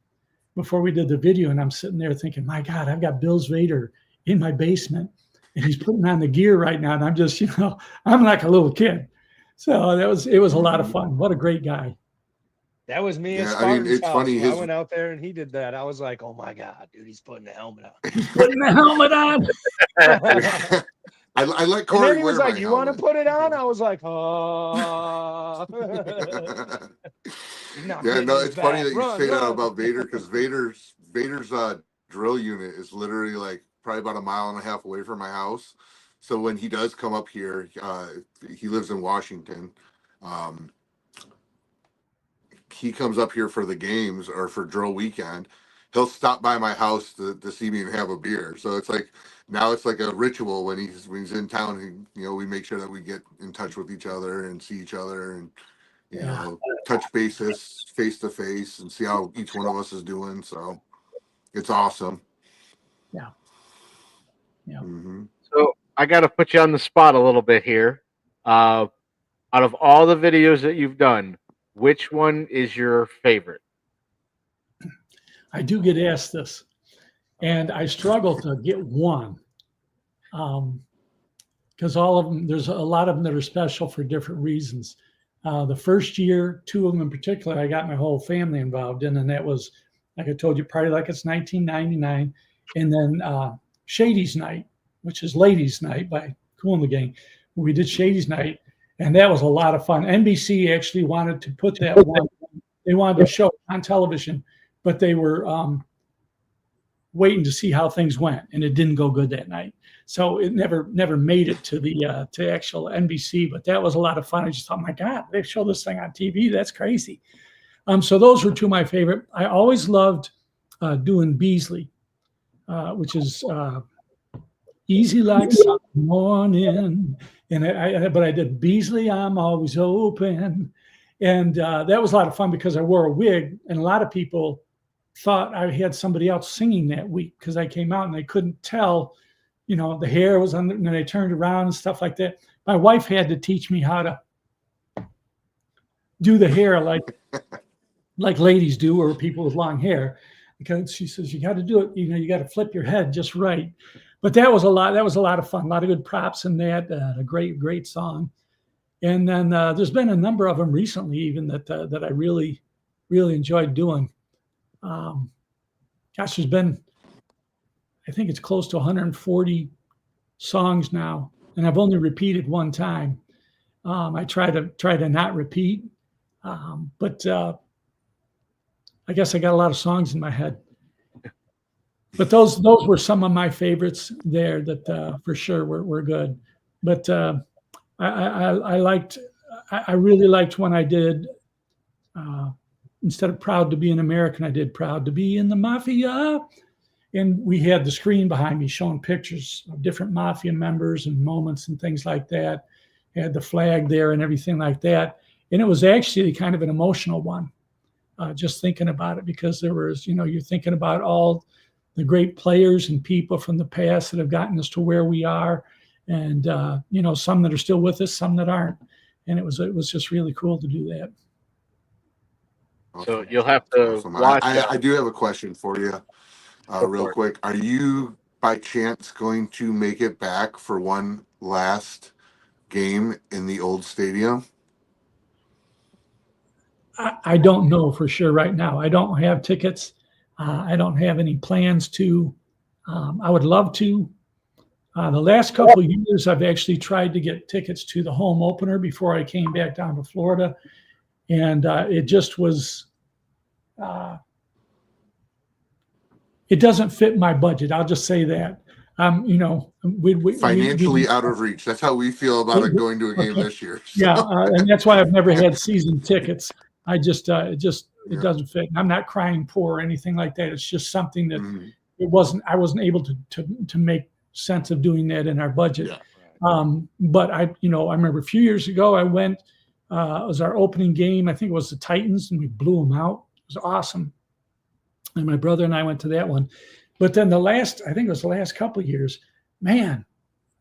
before we did the video, and I'm sitting there thinking, my God, I've got Bill's Vader in my basement, and he's putting on the gear right now, and I'm just, you know, I'm like a little kid. So it was a lot of fun. What a great guy. That was me at Yeah, I mean, Spartan's it's house. funny, When I his- went out there and he did that. I was like, oh my God, dude, he's putting the helmet on. Putting the helmet on. I let And Corey then he wear was like, my you want to helmet. put it on? I was like, oh. Yeah, no, it's funny that you say that about Vader, because Vader's drill unit is literally like probably about 1.5 miles away from my house. So when he does come up here, he lives in Washington. He comes up here for the games or for drill weekend. He'll stop by my house to see me and have a beer. So it's like now it's like a ritual when he's in town. You know, we make sure that we get in touch with each other and see each other, and you know, touch bases face to face and see how each one of us is doing. So it's awesome. Yeah. Yeah. Mm-hmm. So I got to put you on the spot a little bit here. Out of all the videos that you've done, which one is your favorite? I do get asked this, and I struggle to get one, because all of them, there's a lot of them that are special for different reasons. The first year, 2 of them in particular, I got my whole family involved in, and that was like I told you, Party Like It's 1999, and then Shady's Night, which is Ladies' Night by Kool and the Gang. We did Shady's Night, and that was a lot of fun. NBC actually wanted to put that one. They wanted to show it on television, but they were waiting to see how things went, and it didn't go good that night. So it never made it to the to actual NBC. But that was a lot of fun. I just thought, my God, they show this thing on TV. That's crazy. So those were two of my favorite. I always loved doing Beasley, which is Easy Like Sunday Morning. And but I did Beasley, I'm Always Open. And that was a lot of fun because I wore a wig, and a lot of people thought I had somebody else singing that week because I came out and they couldn't tell, you know, the hair was under, and then I turned around and stuff like that. My wife had to teach me how to do the hair like ladies do, or people with long hair, because she says, you got to do it, you know, you got to flip your head just right. But that was a lot of fun, a lot of good props in that, a great song. And then there's been a number of them recently, even that I really enjoyed doing. Gosh, there's been, I think it's close to 140 songs now, and I've only repeated one time. I try to not repeat, but I guess I got a lot of songs in my head. But those were some of my favorites there that for sure were good. But I really liked when I did, instead of Proud to Be an American, I did Proud to Be in the Mafia. And we had the screen behind me showing pictures of different Mafia members and moments and things like that. I had the flag there and everything like that. And it was actually kind of an emotional one, just thinking about it, because there was, you know, you're thinking about all the great players and people from the past that have gotten us to where we are. And, you know, some that are still with us, some that aren't. And it was just really cool to do that. So you'll have to Awesome. watch. I do have a question for you, real for it. quick. Are you by chance going to make it back for one last game in the old stadium? I don't know for sure right now. I don't have tickets. I don't have any plans to. I would love to. The last couple of years, I've actually tried to get tickets to the home opener before I came back down to Florida. And it just was, it doesn't fit my budget. I'll just say that. You know, Financially out of reach. That's how we feel about it going to a game this year. So. Yeah, and that's why I've never had season tickets. I just, it doesn't fit. I'm not crying poor or anything like that. It's just something that I wasn't able to make sense of doing that in our budget. Yeah. But I remember a few years ago, I went, it was our opening game. I think it was the Titans, and we blew them out. It was awesome. And my brother and I went to that one. But then I think it was the last couple of years, man,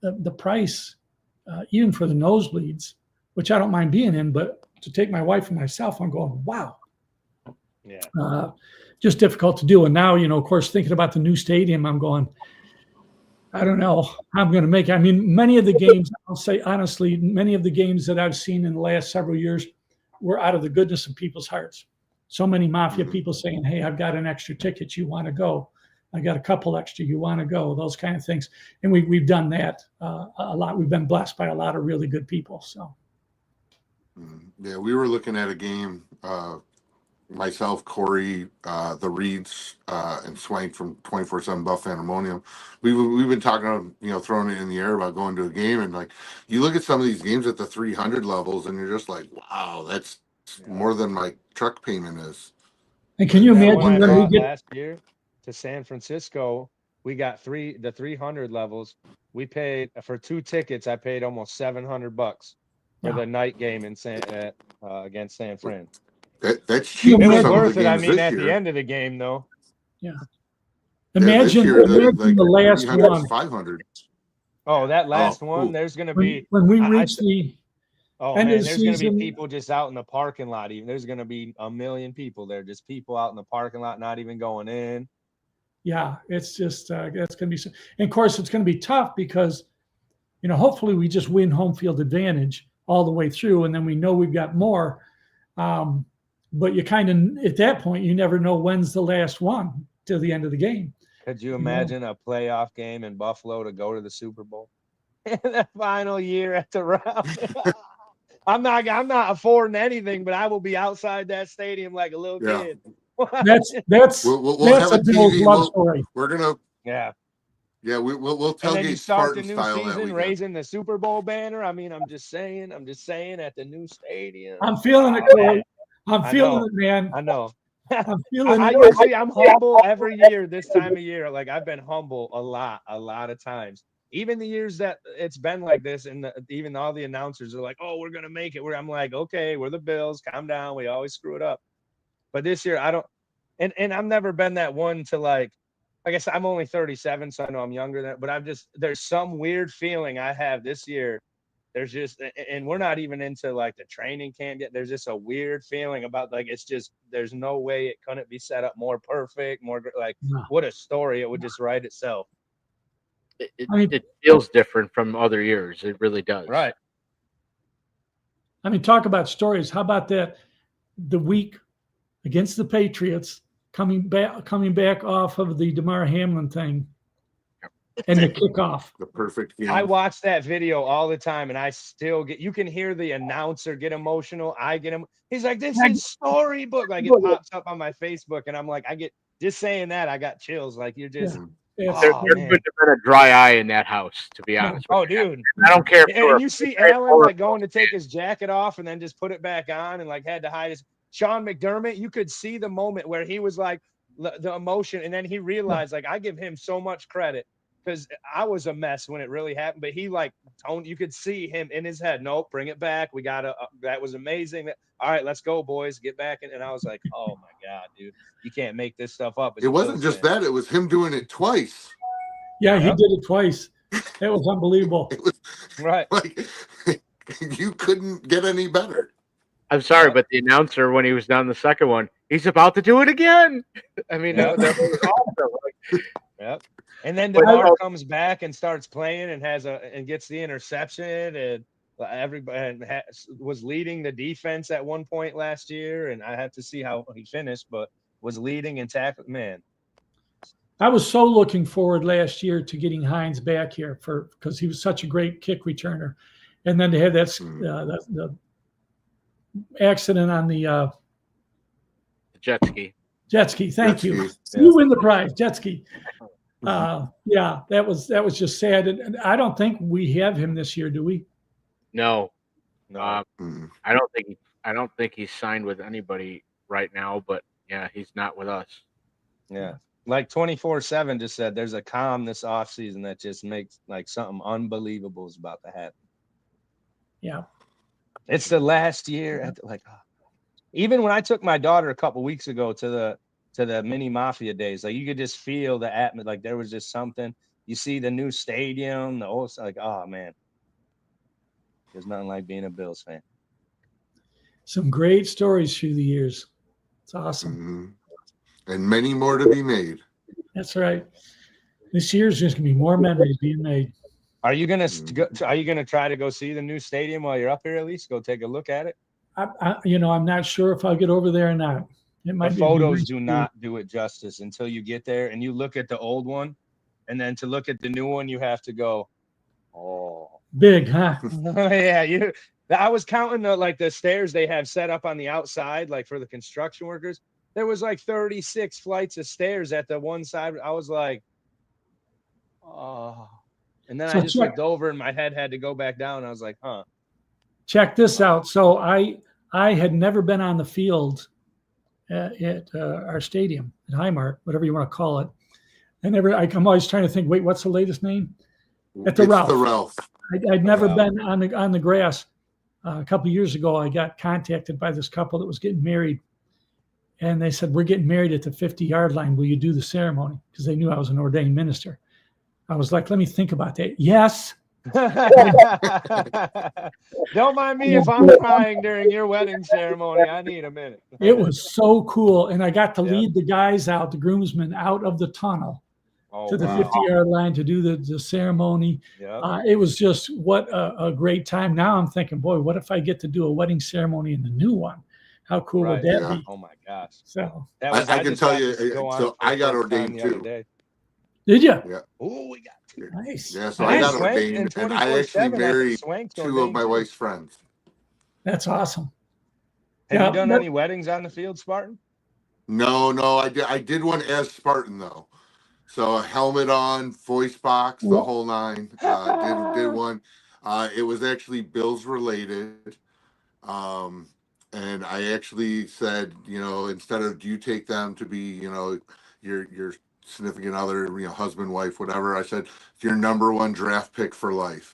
the price, even for the nosebleeds, which I don't mind being in, but to take my wife and myself, I'm going, wow. Yeah. Just difficult to do. And now, you know, of course, thinking about the new stadium, I'm going, I don't know how I'm going to make it. I mean, many of the games, I'll say honestly, many of the games that I've seen in the last several years were out of the goodness of people's hearts. So many Mafia people saying, hey, I've got an extra ticket. You want to go? I got a couple extra. You want to go? Those kind of things. And we've done that a lot. We've been blessed by a lot of really good people. So. Yeah, we were looking at a game, myself, Corey, the Reeds, and Swank from 24/7 Buff Pandemonium. We've been talking, you know, throwing it in the air about going to a game, and like you look at some of these games at the 300 levels, and you're just like, wow, that's more than my truck payment is. And can you imagine when we get last year to San Francisco? We got the 300 levels. We paid for 2 tickets. I paid almost $700 for the night game in against San Fran. That's cheap. It was some worth of the it. I games mean, this at year. the end of the game, though. Yeah. This Imagine, year, the last 300 one. is 500. Oh, that last one. cool. There's going to be. When we reach the man, end of the there's going to season, be people just out in the parking lot. Even there's going to be 1 million people there. Just people out in the parking lot, not even going in. yeah, it's just that's going to be. And of course, it's going to be tough because, you know, hopefully we just win home field advantage all the way through, and then we know we've got more. But but you kind of, at that point, you never know when's the last one till the end of the game. Could you imagine a playoff game in Buffalo to go to the Super Bowl? The final year at the round. I'm not affording anything, but I will be outside that stadium like a little Yeah. kid. That's We'll that's have a a Bill's TV. love story. We're gonna, Yeah. yeah, we'll And then you tailgate start the Spartan new style that season weekend. raising the Super Bowl banner. I mean, I'm just saying at the new stadium. I'm feeling it, Oh, Corey. man. I'm I feeling know. it, man. I know. I'm feeling I it. usually I'm humble every year this time of year. Like I've been humble a lot of times. Even the years that it's been like this, and even all the announcers are like, "Oh, we're gonna make it." I'm like, "Okay, we're the Bills. Calm down. We always screw it up." But this year, I don't. And I've never been that one to like I guess I'm only 37, so I know I'm younger than. But there's some weird feeling I have this year. There's just, and we're not even into like the training camp yet. There's just a weird feeling about like it's just there's no way it couldn't be set up more perfect, more like No. what a story. It would just write itself. It feels different from other years. It really does. Right. I mean, talk about stories. How about that? The week against the Patriots, coming back off of the DeMar Hamlin thing, and the kickoff. The perfect game. I watch that video all the time, and I still get. You can hear the announcer get emotional. I get him. He's like, "This is storybook." Like it pops up on my Facebook, and I'm like, I get just saying that. I got chills. Like you're just. Yeah. There Oh, could man. have been a dry eye in that house, to be honest. Oh, with you. dude. I don't care. If And you see Allen like going to take his jacket off and then just put it back on and like had to hide his. Sean McDermott, you could see the moment where he was like the emotion, and then he realized like I give him so much credit because I was a mess when it really happened, but he like toned. You could see him in his head. Nope, bring it back. We gotta. That was amazing. All right, let's go, boys. Get back in. And I was like, oh my god, dude, you can't make this stuff up. It wasn't just that; it was him doing it twice. Yeah, he did it twice. That was unbelievable. It was Right. like you couldn't get any better. I'm sorry, but the announcer, when he was done the second one, he's about to do it again. I mean, that was awesome. Like, Yep. And then But- DeMar comes back and starts playing and and gets the interception, and everybody was leading the defense at one point last year, and I have to see how he finished, but was leading and tackling. Man, I was so looking forward last year to getting Hines back here because he was such a great kick returner, and then to have that the accident on the jet ski. jet ski. Thank you. Jet Yeah. You win the prize, jet ski. Yeah, that was just sad, and I don't think we have him this year, do we? No, no. Mm. I don't think he's signed with anybody right now. But yeah, he's not with us. Yeah. Like 24/7 just said there's a calm this offseason that just makes like something unbelievable is about to happen. Yeah. It's the last year even when I took my daughter a couple weeks ago to the mini mafia days, like you could just feel the atmosphere, like there was just something. You see the new stadium, the old like, oh man. There's nothing like being a Bills fan. Some great stories through the years. It's awesome. Mhm. And many more to be made. That's right. This year's just gonna be more memories being made. Are you gonna try to go see the new stadium while you're up here? At least go take a look at it. I'm not sure if I'll get over there or not. It might The be photos nice do to- not do it justice until you get there and you look at the old one, and then to look at the new one, you have to go, oh, big, huh? yeah. I was counting the stairs they have set up on the outside, like for the construction workers. There was like 36 flights of stairs at the one side. I was like, oh, and then So I just check- looked over and my head had to go back down. I was like, huh. Check this out. So I had never been on the field at our stadium at Highmark, whatever you want to call it. I'm always trying to think. Wait, what's the latest name? At the It's Ralph. the Ralph. I'd never Wow. been on the grass. A couple of years ago, I got contacted by this couple that was getting married, and they said, "We're getting married at the 50-yard line. Will you do the ceremony?" Because they knew I was an ordained minister. I was like, "Let me think about that." Yes. Don't mind me if I'm crying during your wedding ceremony. I need a minute. It was so cool, and I got to Yeah. lead the guys out, the groomsmen, out of the tunnel Oh, to the wow. 50-yard line to do the ceremony. Yeah. It was just what a great time. Now I'm thinking, boy, what if I get to do a wedding ceremony in the new one? How cool Right. would that Yeah. be? Oh my gosh. So, That I- was I can just tell got you, to go on so it for I the got first time ordained the other too. day. did you? Yeah. Oh, we got Nice. Yeah, so and I got Nice. Swank ordained, and and I actually 24/7. I think married Swank's 2 of ordained my too. wife's friends. That's awesome. Have Yeah, you done that- any weddings on the field, Spartan? No, I did one as Spartan though. So a helmet on, voice box, the Wha- whole nine. Did one. It was actually Bills related. Um, and I actually said, instead of do you take them to be, your significant other, husband, wife, whatever, I said your number one draft pick for life.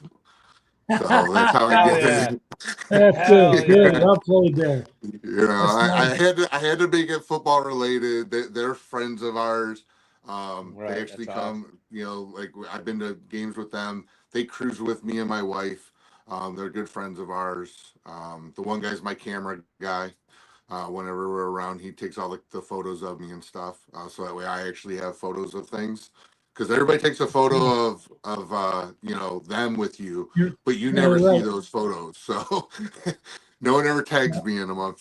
So that's how I Hell did yeah. it. That's Hell good. Good. yeah. Well played there. That's I nice. had to make it football related. They're friends of ours. Right, They actually that's come, like I've been to games with them. They cruise with me and my wife. They're good friends of ours. The one guy's my camera guy. Whenever we're around, he takes all the photos of me and stuff. So that way I actually have photos of things. Because everybody takes a photo of them with you, You're, but you you're never see right. those photos. So no one ever Yeah. tags me in them on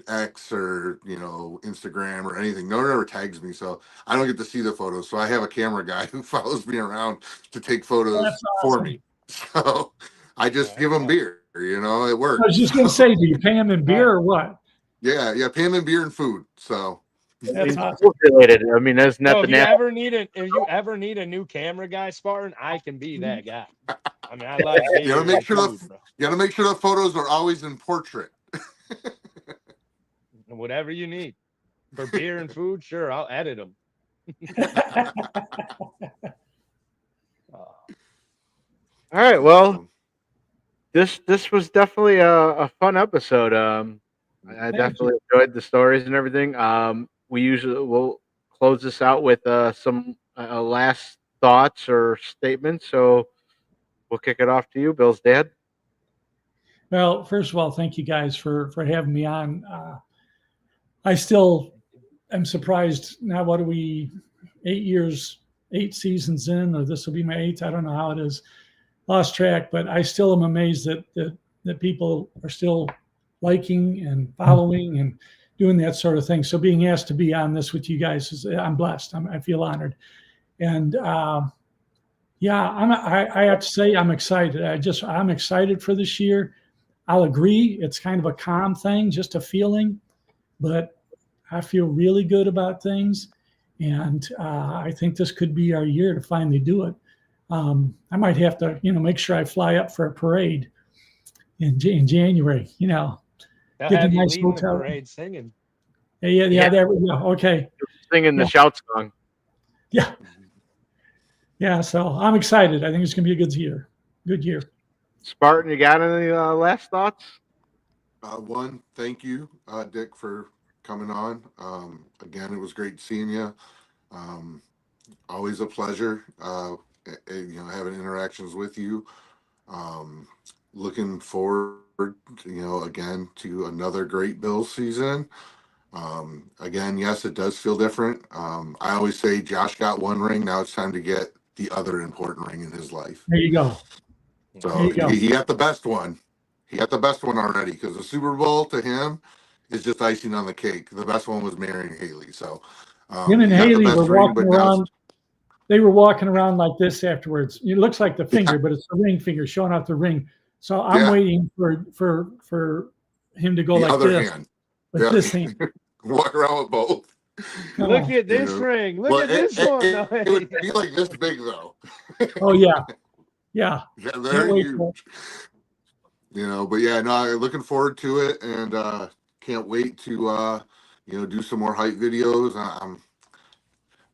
X or Instagram or anything. No one ever tags me, so I don't get to see the photos. So I have a camera guy who follows me around to take photos That's for awesome. me. So I just Right, give them yeah. beer. It I works. was just going to say, do you pay him in beer Right. or what? Yeah, pay them in beer and food. So That's awesome. Sports related. I mean, that's not So the if you natural. ever need a new camera guy, Spartan, I can be that guy. I mean, I like you gotta beer make and sure food, bro. the photos are always in portrait. Whatever you need for beer and food, sure, I'll edit them. All right. Well, Awesome. this was definitely a fun episode. I Thank definitely enjoyed the stories and everything. We usually will close this out with some last thoughts or statements. So we'll kick it off to you, Bill's dad. Well, first of all, thank you guys for having me on. I still am surprised. Now, what are we? 8 years, 8 seasons in, or this will be my eighth. I don't know how it is. Lost track, but I still am amazed that people are still liking and following and doing that sort of thing. So being asked to be on this with you guys I'm blessed. I feel honored, and yeah, I have to say I'm excited. I'm excited for this year. I'll agree. It's kind of a calm thing, just a feeling, but I feel really good about things. And I think this could be our year to finally do it. I might have to, make sure I fly up for a parade in January, They'll get a have you nice leading the hotel. parade singing. Yeah, there we go. Okay. Singing the Yeah. shout song. Yeah. Yeah. So I'm excited. I think it's going to be a good year. Good year. Spartan, you got any last thoughts? One, thank you, Dick, for coming on. Again, it was great seeing you. Always a pleasure, having interactions with you. Looking forward, again to another great Bills season. Again, yes, it does feel different. I always say Josh got one ring. Now it's time to get the other important ring in his life. There you go. There So you go. he got the best one. He got the best one already because the Super Bowl to him is just icing on the cake. The best one was marrying Haley. So Him and he got the Haley were best ring, walking but now around. They were walking around like this afterwards. It looks like the finger, Yeah. but it's the ring finger showing off the ring. So I'm Yeah. waiting for him to go the like other this hand. with Yeah. this hand. Walk around with both. Come Look on. at this You know. ring. Look Well, at this one. No, it would be like this big though. Oh yeah, yeah. Yeah, Can't they're wait huge. for it. But yeah, no, looking forward to it, and can't wait to do some more hype videos.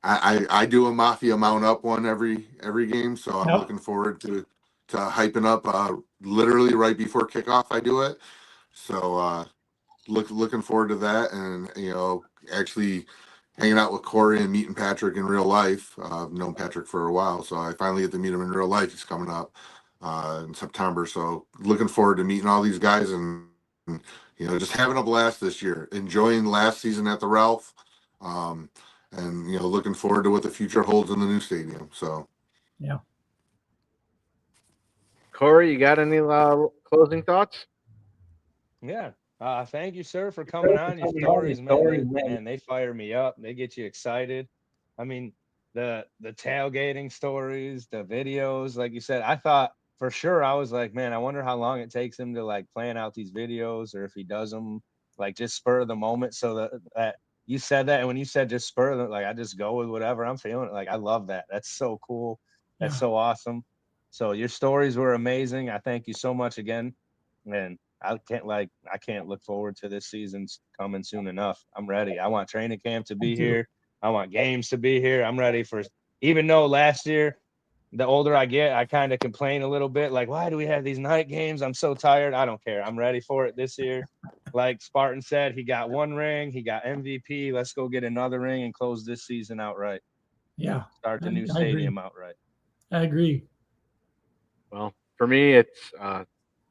I do a Mafia mount up one every game, so I'm Yep. looking forward to hyping up. Literally right before kickoff, I do it. So looking forward to that, and actually hanging out with Corey and meeting Patrick in real life. I've known Patrick for a while, so I finally get to meet him in real life. He's coming up in September, so looking forward to meeting all these guys and just having a blast this year, enjoying last season at the Ralph, and looking forward to what the future holds in the new stadium. So Yeah. Corey, you got any closing thoughts? Yeah. Thank you, sir, for coming on. Your stories, man, they fire me up. They get you excited. I mean, the tailgating stories, the videos, like you said, I thought for sure, I was like, man, I wonder how long it takes him to like plan out these videos, or if he does them like just spur of the moment. So that you said that, and when you said just spur of the, like, I just go with whatever I'm feeling. Like, I love that. That's so cool. That's Yeah. so awesome. So your stories were amazing. I thank you so much again, and I can't look forward to this season's coming soon enough. I'm ready. I want training camp to be Me too. here. I want games to be here. I'm ready for, even though last year, the older I get, I kind of complain a little bit, like, why do we have these night games? I'm so tired. I don't care. I'm ready for it this year. Like Spartan said, he got one ring, he got MVP. Let's go get another ring and close this season out right. Yeah. Start the new I agree. stadium out right. I agree. Well, for me, it's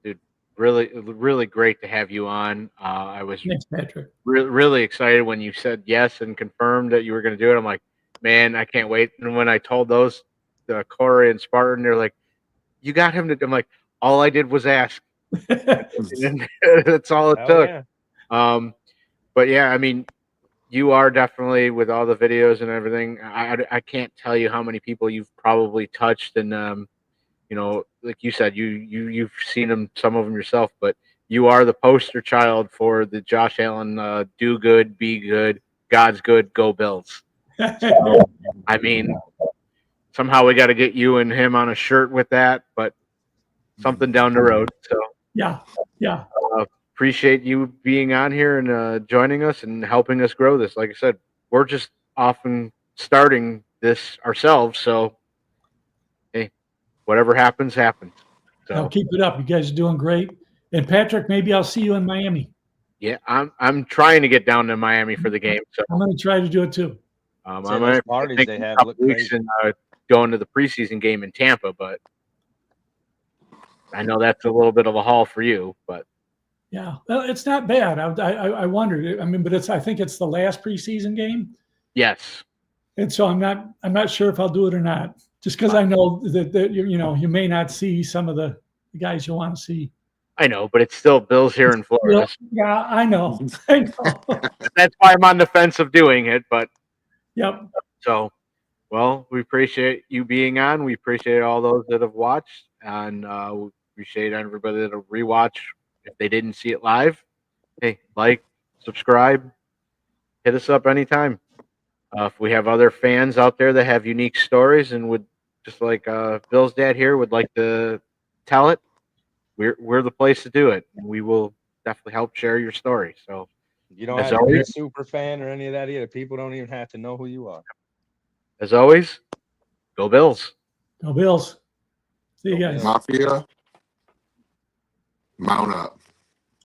dude, really great to have you on. I was Thanks, Patrick. really excited when you said yes and confirmed that you were going to do it. I'm like, man, I can't wait. And when I told those, Corey and Spartan, they're like, you got him to. I'm like, all I did was ask. And that's all it Hell took. yeah. But yeah, I mean, you are definitely, with all the videos and everything. I can't tell you how many people you've probably touched, and you know, like you said, you've seen them, some of them yourself, but you are the poster child for the Josh Allen do good, be good, God's good, go Bills. So, I mean, somehow we got to get you and him on a shirt with that, but something down the road. So Yeah. Yeah. appreciate you being on here and joining us and helping us grow this. Like I said, we're just often starting this ourselves. So, hey, whatever happens, happens. Now So keep it up. You guys are doing great. And Patrick, maybe I'll see you in Miami. yeah, I'm trying to get down to Miami for the game. So I'm going to try to do it too. I Say those might parties take they a have couple look weeks crazy. and going to the preseason game in Tampa, but I know that's a little bit of a haul for you. But Yeah. Well, it's not bad. I wondered. I mean, but I think it's the last preseason game. yes, And so I'm not sure if I'll do it or not, just because I know that you may not see some of the guys you want to see. I know, but it's still Bills here in Florida. Yeah, I know. I know. That's why I'm on the fence of doing it. But Yep. so, well, we appreciate you being on. We appreciate all those that have watched, and we appreciate everybody that'll rewatch if they didn't see it live. Hey, like, subscribe, hit us up anytime. If we have other fans out there that have unique stories and would, just like Bill's dad here, would like to tell it, we're the place to do it, and we will definitely help share your story. So, You don't As have to be a always- super fan or any of that either. People don't even have to know who you are. as always, go Bills. Go Bills. See you Go guys. Bills. Mafia, mount up.